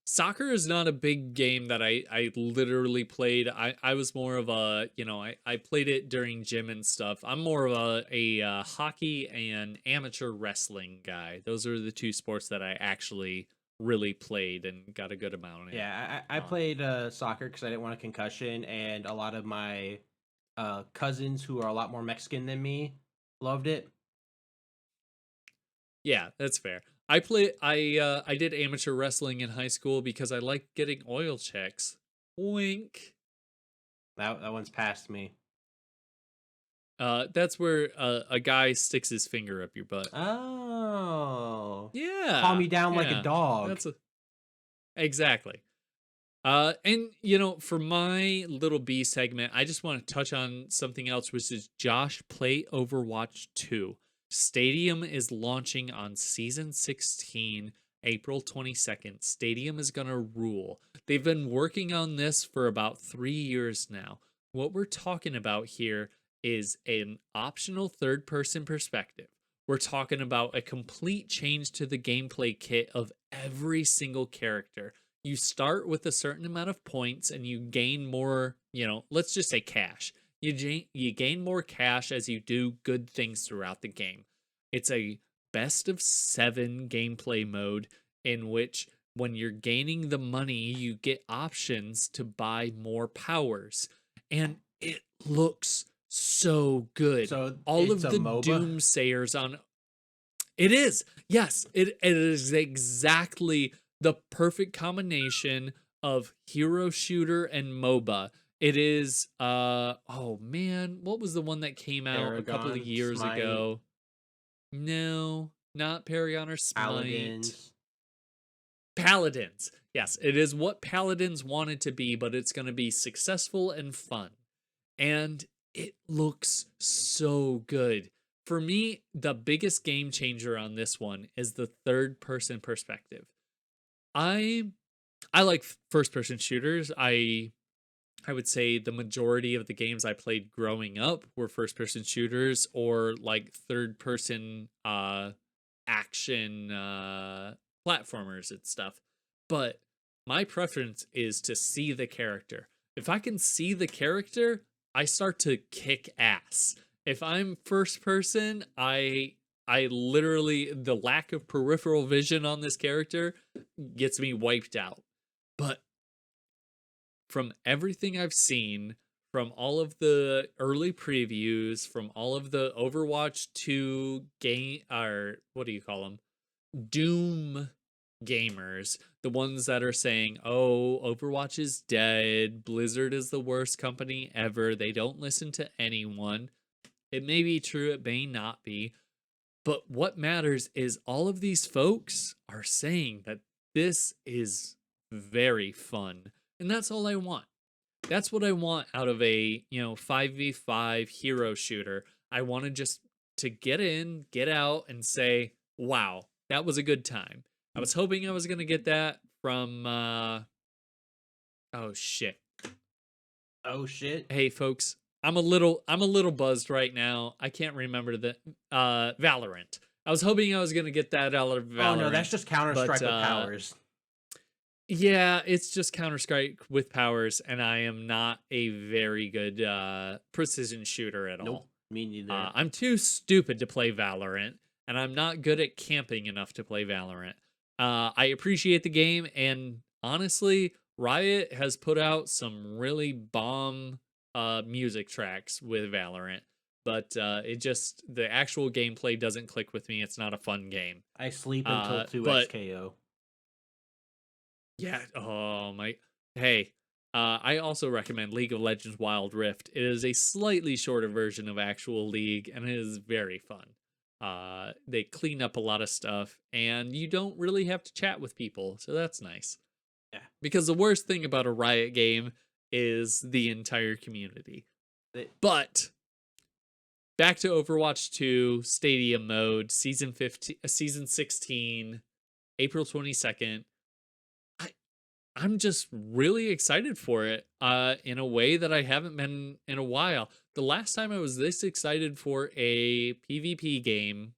[SPEAKER 2] Soccer is not a big game that I literally played. I was more of a, I played it during gym and stuff. I'm more of a hockey and amateur wrestling guy. Those are the two sports that I actually really played and got a good amount in.
[SPEAKER 1] Yeah, I played soccer because I didn't want a concussion, and a lot of my cousins who are a lot more Mexican than me loved it.
[SPEAKER 2] Yeah, that's fair. I did amateur wrestling in high school because I liked getting oil checks. Wink.
[SPEAKER 1] That one's past me.
[SPEAKER 2] That's where a guy sticks his finger up your butt.
[SPEAKER 1] Oh.
[SPEAKER 2] Yeah.
[SPEAKER 1] Calm you down like a dog.
[SPEAKER 2] Exactly. And for my little B segment, I just want to touch on something else, which is Josh, play Overwatch 2. Stadium is launching on Season 16, April 22nd. Stadium is going to rule. They've been working on this for about 3 years now. What we're talking about here is an optional third-person perspective. We're talking about a complete change to the gameplay kit of every single character. You start with a certain amount of points and you gain more, let's just say cash. You gain more cash as you do good things throughout the game. It's a best of 7 gameplay mode in which when you're gaining the money, you get options to buy more powers. And it looks so good.
[SPEAKER 1] So
[SPEAKER 2] all of the doomsayers on it is. Yes, it is exactly the perfect combination of hero shooter and MOBA. It is oh man, what was the one that came out a couple of years ago? No, not Paragon or Smite. Paladins. Yes, it is what Paladins wanted to be, but it's going to be successful and fun. And it looks so good. For me, the biggest game changer on this one is the third person perspective. I I like first person shooters. I would say the majority of the games I played growing up were first person shooters or like third person action platformers and stuff. But my preference is to see the character. If I can see the character, I start to kick ass. If I'm first person, I literally, the lack of peripheral vision on this character gets me wiped out. But from everything I've seen, from all of the early previews, from all of the Overwatch 2 game, or what do you call them? Doom gamers, the ones that are saying, oh, Overwatch is dead, Blizzard is the worst company ever, they don't listen to anyone. It may be true, it may not be, but what matters is all of these folks are saying that this is very fun. And that's all I want. That's what I want out of a, 5v5 hero shooter. I want to just to get in, get out and say, "Wow, that was a good time." I was hoping I was going to get that from oh shit.
[SPEAKER 1] Oh shit.
[SPEAKER 2] Hey folks, I'm a little buzzed right now. I can't remember the Valorant. I was hoping I was going to get that out of Valorant.
[SPEAKER 1] Oh no, that's just Counter-Strike with
[SPEAKER 2] but,
[SPEAKER 1] powers.
[SPEAKER 2] Yeah, it's just Counter-Strike with powers, and I am not a very good precision shooter at all.
[SPEAKER 1] Nope, me neither.
[SPEAKER 2] I'm too stupid to play Valorant, and I'm not good at camping enough to play Valorant. I appreciate the game, and honestly, Riot has put out some really bomb music tracks with Valorant, but the actual gameplay doesn't click with me. It's not a fun game.
[SPEAKER 1] I sleep until 2
[SPEAKER 2] but
[SPEAKER 1] XKO.
[SPEAKER 2] Yeah. Oh my. Hey, I also recommend League of Legends Wild Rift. It is a slightly shorter version of actual League, and it is very fun. They clean up a lot of stuff, and you don't really have to chat with people, so that's nice.
[SPEAKER 1] Yeah.
[SPEAKER 2] Because the worst thing about a Riot game is the entire community. But back to Overwatch 2 Stadium Mode, Season 15, Season 16, April 22nd. I'm just really excited for it in a way that I haven't been in a while. The last time I was this excited for a PvP game,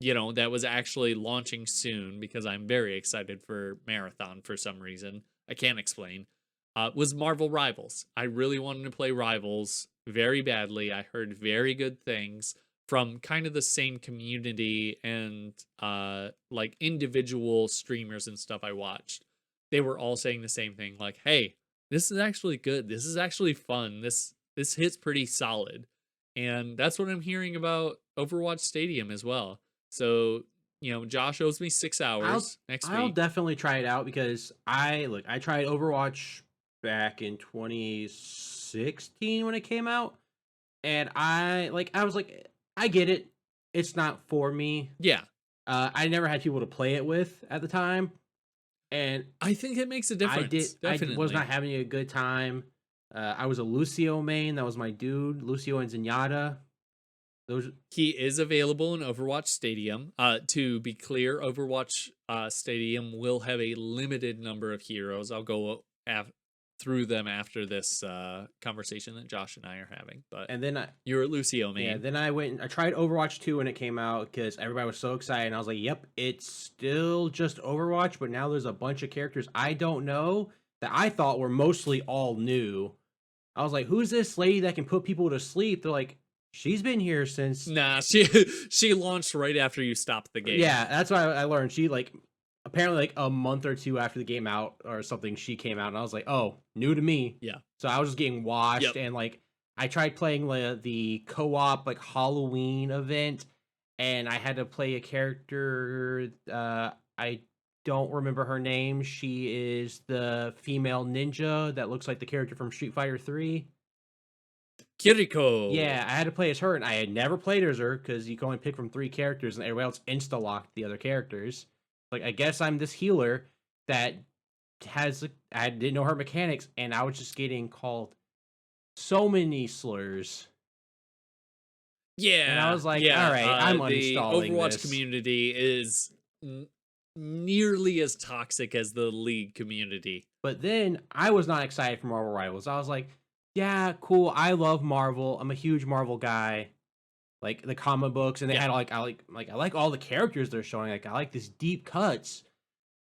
[SPEAKER 2] that was actually launching soon because I'm very excited for Marathon for some reason. I can't explain. Was Marvel Rivals. I really wanted to play Rivals very badly. I heard very good things from kind of the same community and like individual streamers and stuff I watched. They were all saying the same thing, like, hey, this is actually good, this is actually fun, this hits pretty solid. And that's what I'm hearing about Overwatch Stadium as well. So Josh owes me 6 hours next
[SPEAKER 1] I'll
[SPEAKER 2] week.
[SPEAKER 1] definitely try it out because I tried Overwatch back in 2016 when it came out, and I was like, I get it, it's not for me.
[SPEAKER 2] Yeah.
[SPEAKER 1] I never had people to play it with at the time, and
[SPEAKER 2] I think it makes a difference.
[SPEAKER 1] I
[SPEAKER 2] Definitely.
[SPEAKER 1] was not having a good time. I was a Lucio main. That was my dude, Lucio and Zenyatta.
[SPEAKER 2] He is available in Overwatch Stadium. To be clear, Overwatch Stadium will have a limited number of heroes. I'll go through them after this conversation that Josh and I are having. But
[SPEAKER 1] and then
[SPEAKER 2] you're a Lucio main.
[SPEAKER 1] Yeah, then I tried Overwatch 2 when it came out because everybody was so excited, and I was like, yep, it's still just Overwatch, but now there's a bunch of characters I don't know that I thought were mostly all new. I was like, who's this lady that can put people to sleep? They're like, she's been here since...
[SPEAKER 2] Nah, she launched right after you stopped the game.
[SPEAKER 1] Yeah, that's what I learned. She, apparently, a month or two after the game out or something, she came out, and I was like, oh, new to me.
[SPEAKER 2] Yeah.
[SPEAKER 1] So I was just getting washed, and, I tried playing the co-op, Halloween event, and I had to play a character, I don't remember her name. She is the female ninja that looks like the character from Street Fighter 3.
[SPEAKER 2] Kiriko.
[SPEAKER 1] Yeah, I had to play as her, and I had never played as her because you can only pick from 3 characters, and everybody else insta-locked the other characters. I guess I'm this healer that I didn't know her mechanics, and I was just getting called so many slurs. And I
[SPEAKER 2] Yeah,
[SPEAKER 1] was like, all
[SPEAKER 2] yeah.
[SPEAKER 1] right, I'm
[SPEAKER 2] The
[SPEAKER 1] uninstalling
[SPEAKER 2] Overwatch
[SPEAKER 1] this.
[SPEAKER 2] community is nearly as toxic as the League community.
[SPEAKER 1] But then I was not excited for Marvel Rivals. I was like, yeah, cool. I love Marvel. I'm a huge Marvel guy. Like the comic books, and they
[SPEAKER 2] Yeah,
[SPEAKER 1] had I like all the characters they're showing. Like I like these deep cuts,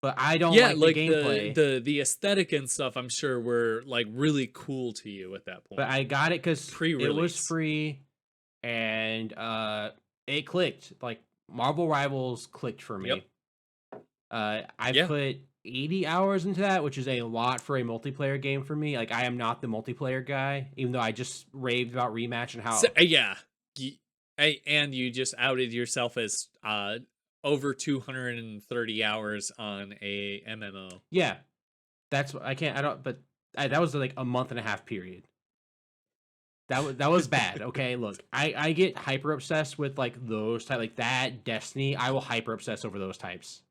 [SPEAKER 1] but I don't
[SPEAKER 2] yeah.
[SPEAKER 1] like the
[SPEAKER 2] Like the
[SPEAKER 1] gameplay.
[SPEAKER 2] the the aesthetic and stuff, I'm sure were like really cool to you at that
[SPEAKER 1] But
[SPEAKER 2] point,
[SPEAKER 1] I got it because it was
[SPEAKER 2] pre-release.
[SPEAKER 1] free, and it clicked. Like Marvel Rivals clicked for
[SPEAKER 2] Yep.
[SPEAKER 1] me. I've
[SPEAKER 2] Yeah.
[SPEAKER 1] put 80 hours into that, which is a lot for a multiplayer game for me. Like I am not the multiplayer guy, even though I just raved about Rematch and
[SPEAKER 2] So,
[SPEAKER 1] how
[SPEAKER 2] yeah. And you just outed yourself as over 230 hours on a MMO.
[SPEAKER 1] yeah, that's what I can't I don't but that was like a month and a half period. That was bad. Okay, look, I get hyper obsessed with like those type like that Destiny. I will hyper obsess over those types.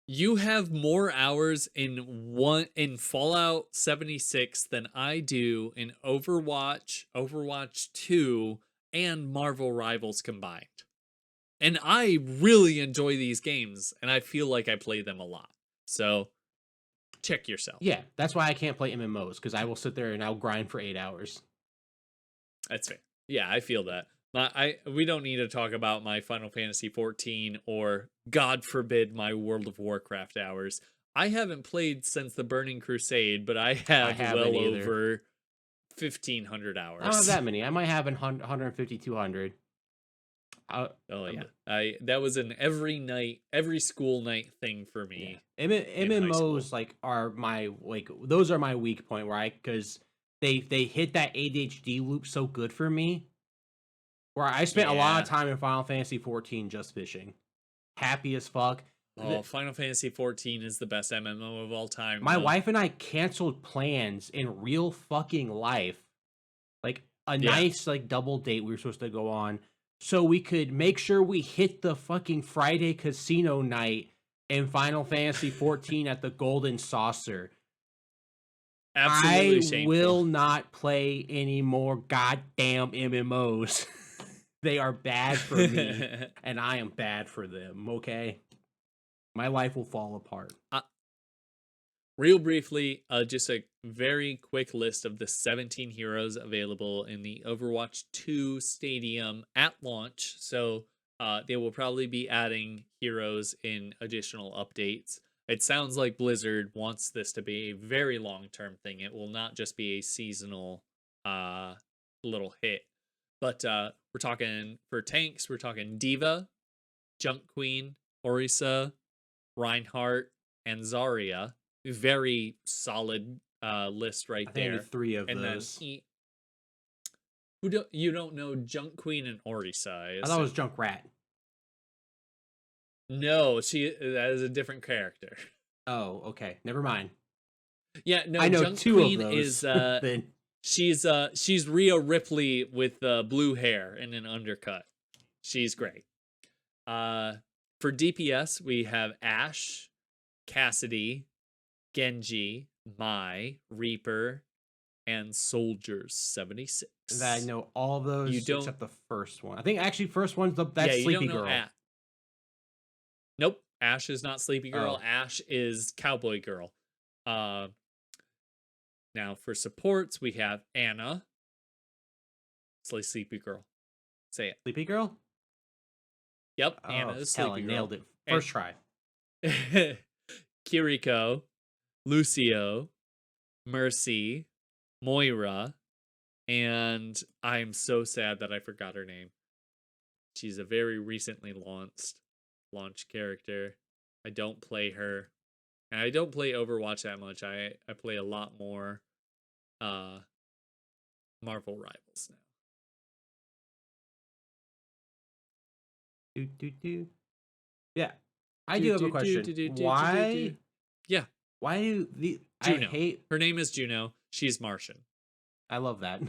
[SPEAKER 2] You have more hours in Fallout 76 than I do in Overwatch, Overwatch 2, and Marvel Rivals combined. And I really enjoy these games, and I feel like I play them a lot. So check yourself.
[SPEAKER 1] Yeah, that's why I can't play MMOs because I will sit there and I'll grind for 8 hours.
[SPEAKER 2] That's fair. Yeah, I feel that. We don't need to talk about my Final Fantasy 14 or God forbid my World of Warcraft hours. I haven't played since the Burning Crusade, but I
[SPEAKER 1] I
[SPEAKER 2] have
[SPEAKER 1] haven't
[SPEAKER 2] well
[SPEAKER 1] either.
[SPEAKER 2] over 1,500
[SPEAKER 1] I don't have
[SPEAKER 2] hours.
[SPEAKER 1] that many. I might have 150, 200.
[SPEAKER 2] Oh yeah,
[SPEAKER 1] Um,
[SPEAKER 2] I that was an every night, every school night thing for
[SPEAKER 1] yeah,
[SPEAKER 2] me in high school.
[SPEAKER 1] MMOs like are my like those are my weak point where I because they hit that ADHD loop so good for me where I spent a lot of
[SPEAKER 2] Yeah.
[SPEAKER 1] time in Final Fantasy 14 just fishing, happy as fuck.
[SPEAKER 2] Oh, Final Fantasy 14 is the best MMO of all time,
[SPEAKER 1] My
[SPEAKER 2] though.
[SPEAKER 1] wife and I canceled plans in real fucking life, like a
[SPEAKER 2] Yeah.
[SPEAKER 1] nice like double date we were supposed to go on, so we could make sure we hit the fucking Friday casino night in Final Fantasy 14 at the Golden Saucer. I
[SPEAKER 2] Absolutely shameful.
[SPEAKER 1] will not play any more goddamn MMOs. They are bad for me, and I am bad for them. Okay, my life will fall apart.
[SPEAKER 2] uh, Real briefly, just a very quick list of the 17 heroes available in the Overwatch 2 Stadium at launch. So they will probably be adding heroes in additional updates. It sounds like Blizzard wants this to be a very long term thing. It will not just be a seasonal uh, little hit. But we're talking for tanks, we're talking Diva, Junk Queen, Orisa, Reinhardt, and Zarya. Very solid list right
[SPEAKER 1] I think I need
[SPEAKER 2] there.
[SPEAKER 1] 3 of
[SPEAKER 2] And then
[SPEAKER 1] those.
[SPEAKER 2] you don't know Junk Queen and Orisa, I
[SPEAKER 1] I thought it was
[SPEAKER 2] assume.
[SPEAKER 1] Junkrat.
[SPEAKER 2] No, that is a different character.
[SPEAKER 1] Oh, okay. Never mind.
[SPEAKER 2] Yeah, no,
[SPEAKER 1] I know
[SPEAKER 2] Junk
[SPEAKER 1] 2 of
[SPEAKER 2] Queen is
[SPEAKER 1] those. Then
[SPEAKER 2] she's Rhea Ripley with blue hair and an undercut. She's great. Uh for DPS, we have Ashe, Cassidy, Genji, Mai, Reaper, and Soldiers 76.
[SPEAKER 1] I know all of
[SPEAKER 2] You
[SPEAKER 1] those
[SPEAKER 2] don't,
[SPEAKER 1] except the first one. I think actually first one's
[SPEAKER 2] yeah,
[SPEAKER 1] that's
[SPEAKER 2] you don't
[SPEAKER 1] Sleepy
[SPEAKER 2] know
[SPEAKER 1] Girl.
[SPEAKER 2] Nope, Ashe is not Sleepy Girl.
[SPEAKER 1] Oh,
[SPEAKER 2] Ashe is Cowboy Girl. Uh, Now for supports, we have Anna. Slay Sleepy Girl. Say
[SPEAKER 1] Sleepy Girl.
[SPEAKER 2] it. Yep, Anna
[SPEAKER 1] Oh,
[SPEAKER 2] is
[SPEAKER 1] hell, I
[SPEAKER 2] Sleepy Girl.
[SPEAKER 1] nailed it
[SPEAKER 2] And
[SPEAKER 1] first try.
[SPEAKER 2] Kiriko, Lucio, Mercy, Moira, and I'm so sad that I forgot her name. She's a very recently launch character. I don't play her. And I don't play Overwatch that much. I play a lot more uh Marvel Rivals now.
[SPEAKER 1] Do do do. Yeah, I
[SPEAKER 2] Do
[SPEAKER 1] do have a
[SPEAKER 2] do do
[SPEAKER 1] question.
[SPEAKER 2] do do do do do.
[SPEAKER 1] Why?
[SPEAKER 2] Yeah,
[SPEAKER 1] Why do the? I
[SPEAKER 2] Juno.
[SPEAKER 1] hate.
[SPEAKER 2] Her name is Juno. She's Martian.
[SPEAKER 1] I love that.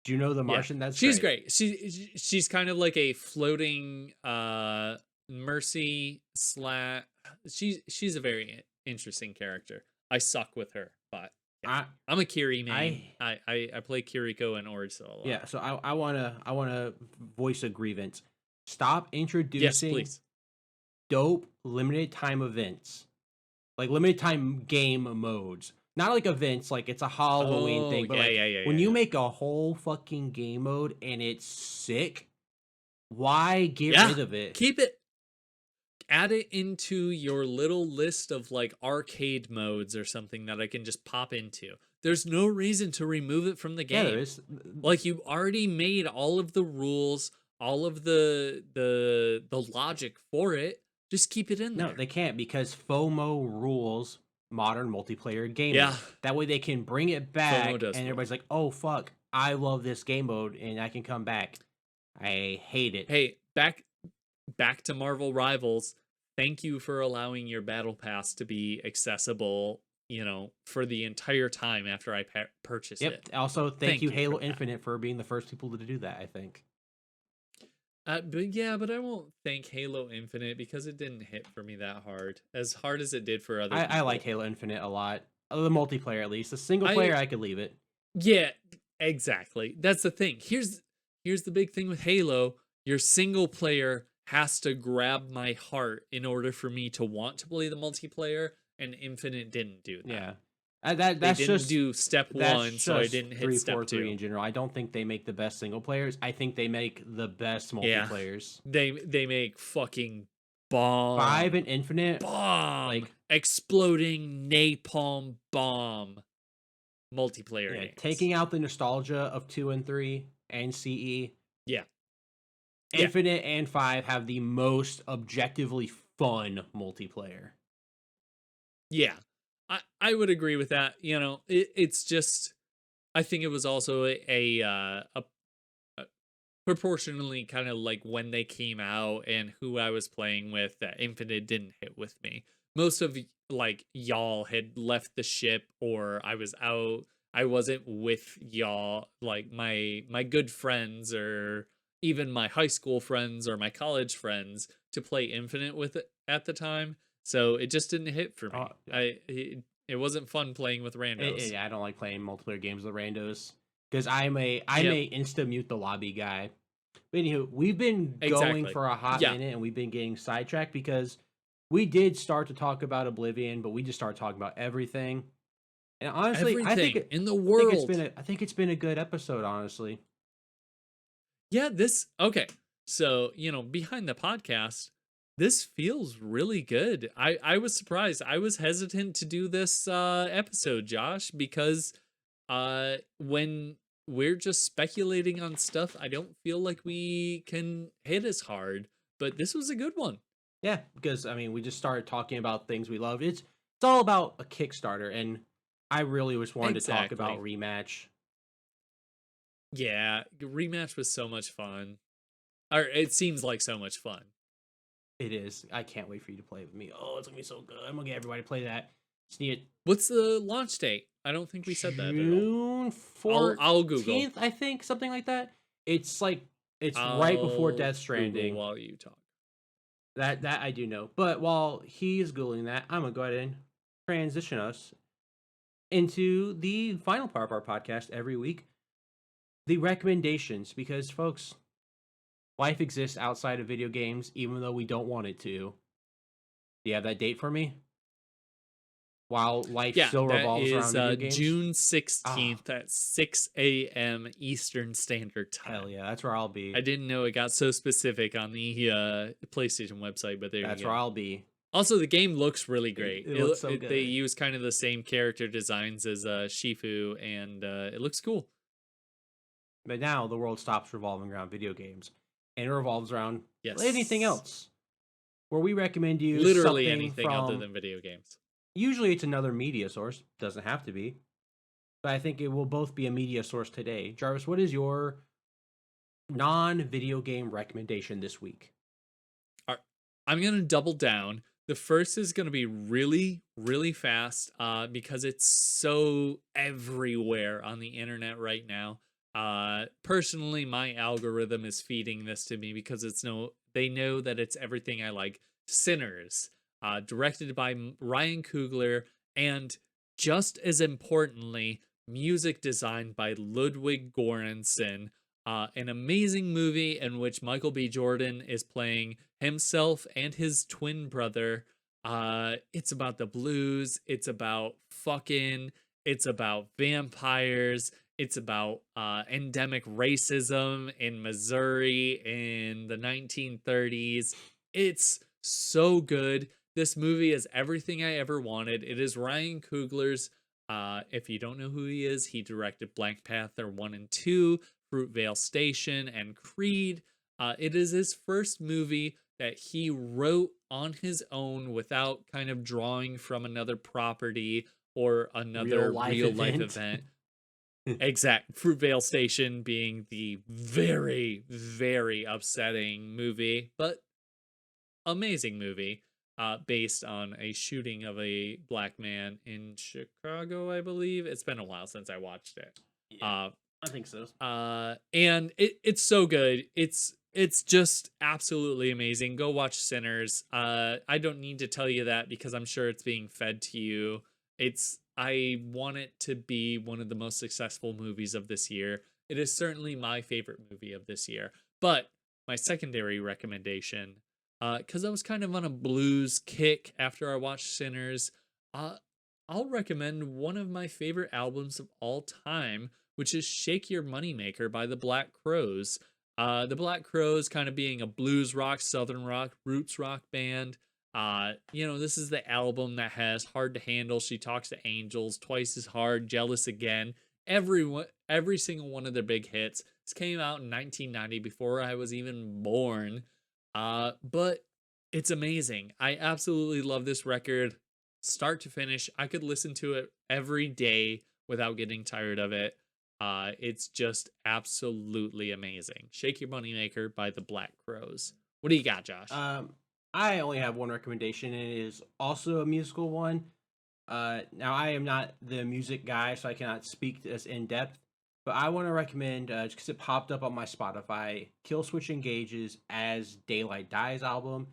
[SPEAKER 1] Do you know the
[SPEAKER 2] Yeah.
[SPEAKER 1] Martian? That's
[SPEAKER 2] She's
[SPEAKER 1] great.
[SPEAKER 2] great. She's kind of like a floating Mercy slash she's a very interesting character. I suck with her, but Yeah.
[SPEAKER 1] I
[SPEAKER 2] I'm a Kiri main.
[SPEAKER 1] I
[SPEAKER 2] I play Kiriko and Orisa a lot.
[SPEAKER 1] yeah. So I wanna voice a grievance. Stop
[SPEAKER 2] Yes,
[SPEAKER 1] introducing
[SPEAKER 2] please.
[SPEAKER 1] dope limited time events, like limited time game modes. Not like events, like it's a Halloween
[SPEAKER 2] Oh,
[SPEAKER 1] thing, but
[SPEAKER 2] yeah,
[SPEAKER 1] like
[SPEAKER 2] yeah, yeah,
[SPEAKER 1] when
[SPEAKER 2] yeah,
[SPEAKER 1] you
[SPEAKER 2] yeah.
[SPEAKER 1] make a whole fucking game mode and it's sick, why get
[SPEAKER 2] Yeah.
[SPEAKER 1] rid of it?
[SPEAKER 2] Keep it, add it into your little list of like arcade modes or something that I can just pop into. There's no reason to remove it from the
[SPEAKER 1] Yeah, there
[SPEAKER 2] game.
[SPEAKER 1] is.
[SPEAKER 2] Like you already made all of the rules, all of the logic for it. Just keep it in
[SPEAKER 1] No,
[SPEAKER 2] there.
[SPEAKER 1] they can't because FOMO rules modern multiplayer
[SPEAKER 2] Yeah,
[SPEAKER 1] gaming. That way they can bring it
[SPEAKER 2] FOMO
[SPEAKER 1] back
[SPEAKER 2] does
[SPEAKER 1] and
[SPEAKER 2] rule.
[SPEAKER 1] everybody's like, "Oh fuck, I love this game mode and I can come back." I hate it.
[SPEAKER 2] Hey, back to Marvel Rivals. Thank you for allowing your battle pass to be accessible, for the entire time after I purchase
[SPEAKER 1] Yep.
[SPEAKER 2] it.
[SPEAKER 1] Also, thank
[SPEAKER 2] Thank
[SPEAKER 1] you
[SPEAKER 2] you for
[SPEAKER 1] Halo
[SPEAKER 2] that.
[SPEAKER 1] Infinite for being the first people to do that, I think.
[SPEAKER 2] But I won't thank Halo Infinite because it didn't hit for me that hard, as hard as it did for other
[SPEAKER 1] I liked
[SPEAKER 2] people.
[SPEAKER 1] Halo Infinite a lot. The multiplayer at least. The single
[SPEAKER 2] I
[SPEAKER 1] player I could leave it.
[SPEAKER 2] Yeah, exactly. That's the thing. Here's the big thing with Halo. Your single player has to grab my heart in order for me to want to play the multiplayer, and Infinite didn't do that.
[SPEAKER 1] Yeah. That
[SPEAKER 2] They
[SPEAKER 1] that's
[SPEAKER 2] didn't
[SPEAKER 1] just
[SPEAKER 2] do step
[SPEAKER 1] that's
[SPEAKER 2] 1, so I
[SPEAKER 1] just
[SPEAKER 2] didn't hit step
[SPEAKER 1] 343
[SPEAKER 2] 2.
[SPEAKER 1] in general. I don't think they make the best single players. I think they make the best
[SPEAKER 2] Yeah.
[SPEAKER 1] multiplayers.
[SPEAKER 2] They make fucking
[SPEAKER 1] 5
[SPEAKER 2] bomb
[SPEAKER 1] and Infinite,
[SPEAKER 2] bomb
[SPEAKER 1] like
[SPEAKER 2] exploding napalm bomb multiplayer
[SPEAKER 1] yeah,
[SPEAKER 2] games.
[SPEAKER 1] taking out the nostalgia of 2 and 3 and CE,
[SPEAKER 2] Yeah. Yeah.
[SPEAKER 1] Infinite and 5 have the most objectively fun multiplayer.
[SPEAKER 2] Yeah. I would agree with that. It's just I think it was also a proportionally kind of like when they came out and who I was playing with that Infinite didn't hit with me. Most of like y'all had left the ship or I was out. I wasn't with y'all, like my good friends or even my high school friends or my college friends to play Infinite with it at the time. So it just didn't hit for
[SPEAKER 1] Uh,
[SPEAKER 2] me. It wasn't fun playing with randos.
[SPEAKER 1] I don't like playing multiplayer games with randos because I'm
[SPEAKER 2] Yep,
[SPEAKER 1] a insta mute the lobby guy. But anywho, we've been going
[SPEAKER 2] exactly.
[SPEAKER 1] for a hot
[SPEAKER 2] Yeah,
[SPEAKER 1] minute and we've been getting sidetracked because we did start to talk about Oblivion, but we just started talking about everything. And honestly,
[SPEAKER 2] everything in the
[SPEAKER 1] I
[SPEAKER 2] world.
[SPEAKER 1] think it's been a good episode. Honestly,
[SPEAKER 2] Yeah, this okay. So, behind the podcast, this feels really good. I was surprised. I was hesitant to do this episode, Josh, because when we're just speculating on stuff, I don't feel like we can hit as hard, but this was a good one.
[SPEAKER 1] yeah, because I mean, we just started talking about things we love. It's all about a Kickstarter, and I really just wanted to talk about
[SPEAKER 2] Exactly.
[SPEAKER 1] Rematch.
[SPEAKER 2] Yeah, rematch was so much fun. Or it seems like so much fun.
[SPEAKER 1] It is. I can't wait for you to play with me. Oh, it's gonna be so good. I'm gonna get everybody to play that. Just need it.
[SPEAKER 2] What's the launch date? I don't think we said that at all.
[SPEAKER 1] June
[SPEAKER 2] I'll Google.
[SPEAKER 1] 14th, I think, something like that. It's like it's right before
[SPEAKER 2] I'll
[SPEAKER 1] Death
[SPEAKER 2] Google
[SPEAKER 1] Stranding.
[SPEAKER 2] while you talk.
[SPEAKER 1] That I do know. But while he's googling that, I'm gonna go ahead and transition us into the final part of our podcast every week, the recommendations. Because folks, life exists outside of video games, even though we don't want it to. Do you have that date for me? While life
[SPEAKER 2] Yeah,
[SPEAKER 1] still
[SPEAKER 2] that
[SPEAKER 1] revolves
[SPEAKER 2] is
[SPEAKER 1] around video games.
[SPEAKER 2] June
[SPEAKER 1] Ah,
[SPEAKER 2] 16th at 6 a.m. Eastern Standard
[SPEAKER 1] hell
[SPEAKER 2] Time.
[SPEAKER 1] yeah, that's where I'll be.
[SPEAKER 2] I didn't know it got so specific on the PlayStation website, but there
[SPEAKER 1] That's
[SPEAKER 2] you
[SPEAKER 1] where
[SPEAKER 2] go.
[SPEAKER 1] I'll be.
[SPEAKER 2] Also, the game looks really great.
[SPEAKER 1] It looks so
[SPEAKER 2] They
[SPEAKER 1] good.
[SPEAKER 2] use kind of the same character designs as Shifu, and it looks cool.
[SPEAKER 1] But now the world stops revolving around video games and it revolves around anything
[SPEAKER 2] Yes.
[SPEAKER 1] else. Where we recommend you
[SPEAKER 2] Literally
[SPEAKER 1] something
[SPEAKER 2] anything other
[SPEAKER 1] from,
[SPEAKER 2] than video games.
[SPEAKER 1] usually it's another media source, doesn't have to be, but I think it will both be a media source today. Jarvis, what is your non video game recommendation this week?
[SPEAKER 2] I'm gonna double down. The first is gonna be really, really fast, because it's so everywhere on the internet right now. Personally, my algorithm is feeding this to me because they know that it's everything I like. Sinners, directed by Ryan Coogler, and just as importantly, music designed by Ludwig Göransson. An amazing movie in which Michael B. Jordan is playing himself and his twin brother. It's about the blues. It's about fucking. It's about vampires. It's about endemic racism in Missouri in the 1930s. It's so good. This movie is everything I ever wanted. It is Ryan Coogler's. If you don't know who he is, he directed Blank Panther 1 and 2, Fruitvale Station, and Creed. It is his first movie that he wrote on his own without kind of drawing from another property or another real life event. Exact. Fruitvale Station being the very, very upsetting movie, but amazing movie, based on a shooting of a black man in Chicago, I believe. It's been a while since I watched it.
[SPEAKER 1] Yeah, I think so.
[SPEAKER 2] And it's so good. It's just absolutely amazing. Go watch Sinners. I don't need to tell you that because I'm sure it's being fed to you. I want it to be one of the most successful movies of this year. It is certainly my favorite movie of this year. But my secondary recommendation, because I was kind of on a blues kick after I watched Sinners, I'll recommend one of my favorite albums of all time, which is Shake Your Moneymaker by the Black Crowes. The Black Crowes kind of being a blues rock, southern rock, roots rock band. This is the album that has Hard to Handle, She Talks to Angels, Twice as Hard, Jealous Again. Every single one of their big hits. This came out in 1990 before I was even born. But it's amazing. I absolutely love this record, start to finish. I could listen to it every day without getting tired of it. It's just absolutely amazing. Shake Your Moneymaker by the Black Crowes. What do you got, Josh?
[SPEAKER 1] I only have one recommendation, and it is also a musical one. Now I am not the music guy, so I cannot speak to this in depth. But I want to recommend, just because it popped up on my Spotify, Killswitch Engage's "As Daylight Dies" album.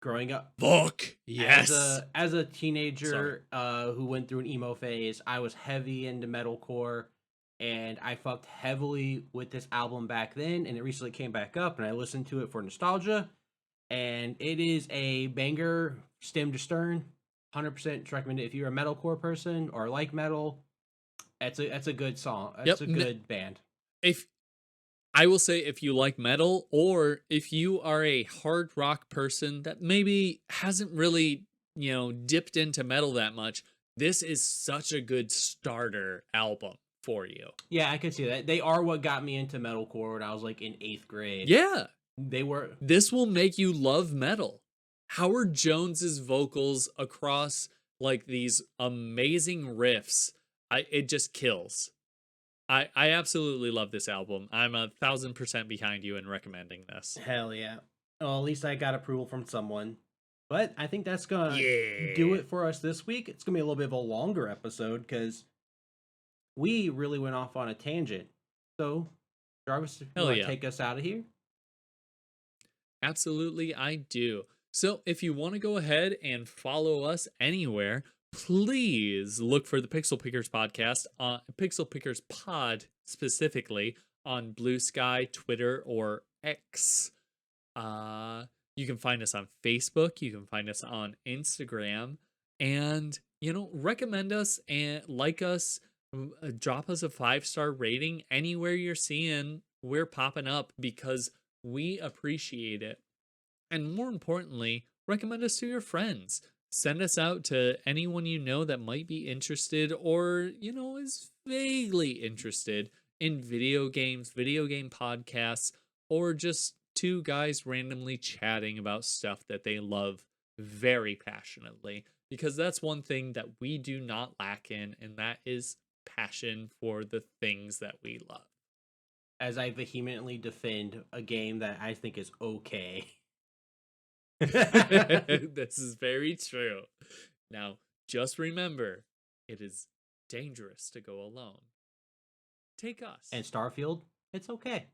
[SPEAKER 1] Growing up,
[SPEAKER 2] Fuck yes.
[SPEAKER 1] As a teenager, who went through an emo phase, I was heavy into metalcore, and I fucked heavily with this album back then. And it recently came back up, and I listened to it for nostalgia. And it is a banger, stem to stern. 100% recommend it if you're a metalcore person or like metal. That's a good song. It's a good band.
[SPEAKER 2] If I will say, if you like metal, or if you are a hard rock person that maybe hasn't really, dipped into metal that much, this is such a good starter album for you.
[SPEAKER 1] Yeah, I can see that. They are what got me into metalcore when I was like in 8th grade.
[SPEAKER 2] Yeah.
[SPEAKER 1] They were.
[SPEAKER 2] This will make you love metal. Howard Jones's vocals across like these amazing riffs, it just kills. I absolutely love this album. I'm 1,000% behind you in recommending this.
[SPEAKER 1] Hell yeah. Well, at least I got approval from someone. But I think that's gonna do it for us this week. It's gonna be a little bit of a longer episode because we really went off on a tangent. So, Jarvis, if you want to take us out of here?
[SPEAKER 2] Absolutely, I do. So if you want to go ahead and follow us anywhere, please look for the Pixel Pickers podcast, Pixel Pickers Pod specifically, on Blue Sky, Twitter, or X. You can find us on Facebook. You can find us on Instagram. And, recommend us and like us. Drop us a 5-star rating anywhere you're seeing we're popping up, because we appreciate it. And more importantly, recommend us to your friends. Send us out to anyone you know that might be interested, or, is vaguely interested in video games, video game podcasts, or just two guys randomly chatting about stuff that they love very passionately. Because that's one thing that we do not lack in, and that is passion for the things that we love.
[SPEAKER 1] As I vehemently defend a game that I think is okay.
[SPEAKER 2] This is very true. Now, just remember, it is dangerous to go alone. Take us.
[SPEAKER 1] And Starfield, it's okay.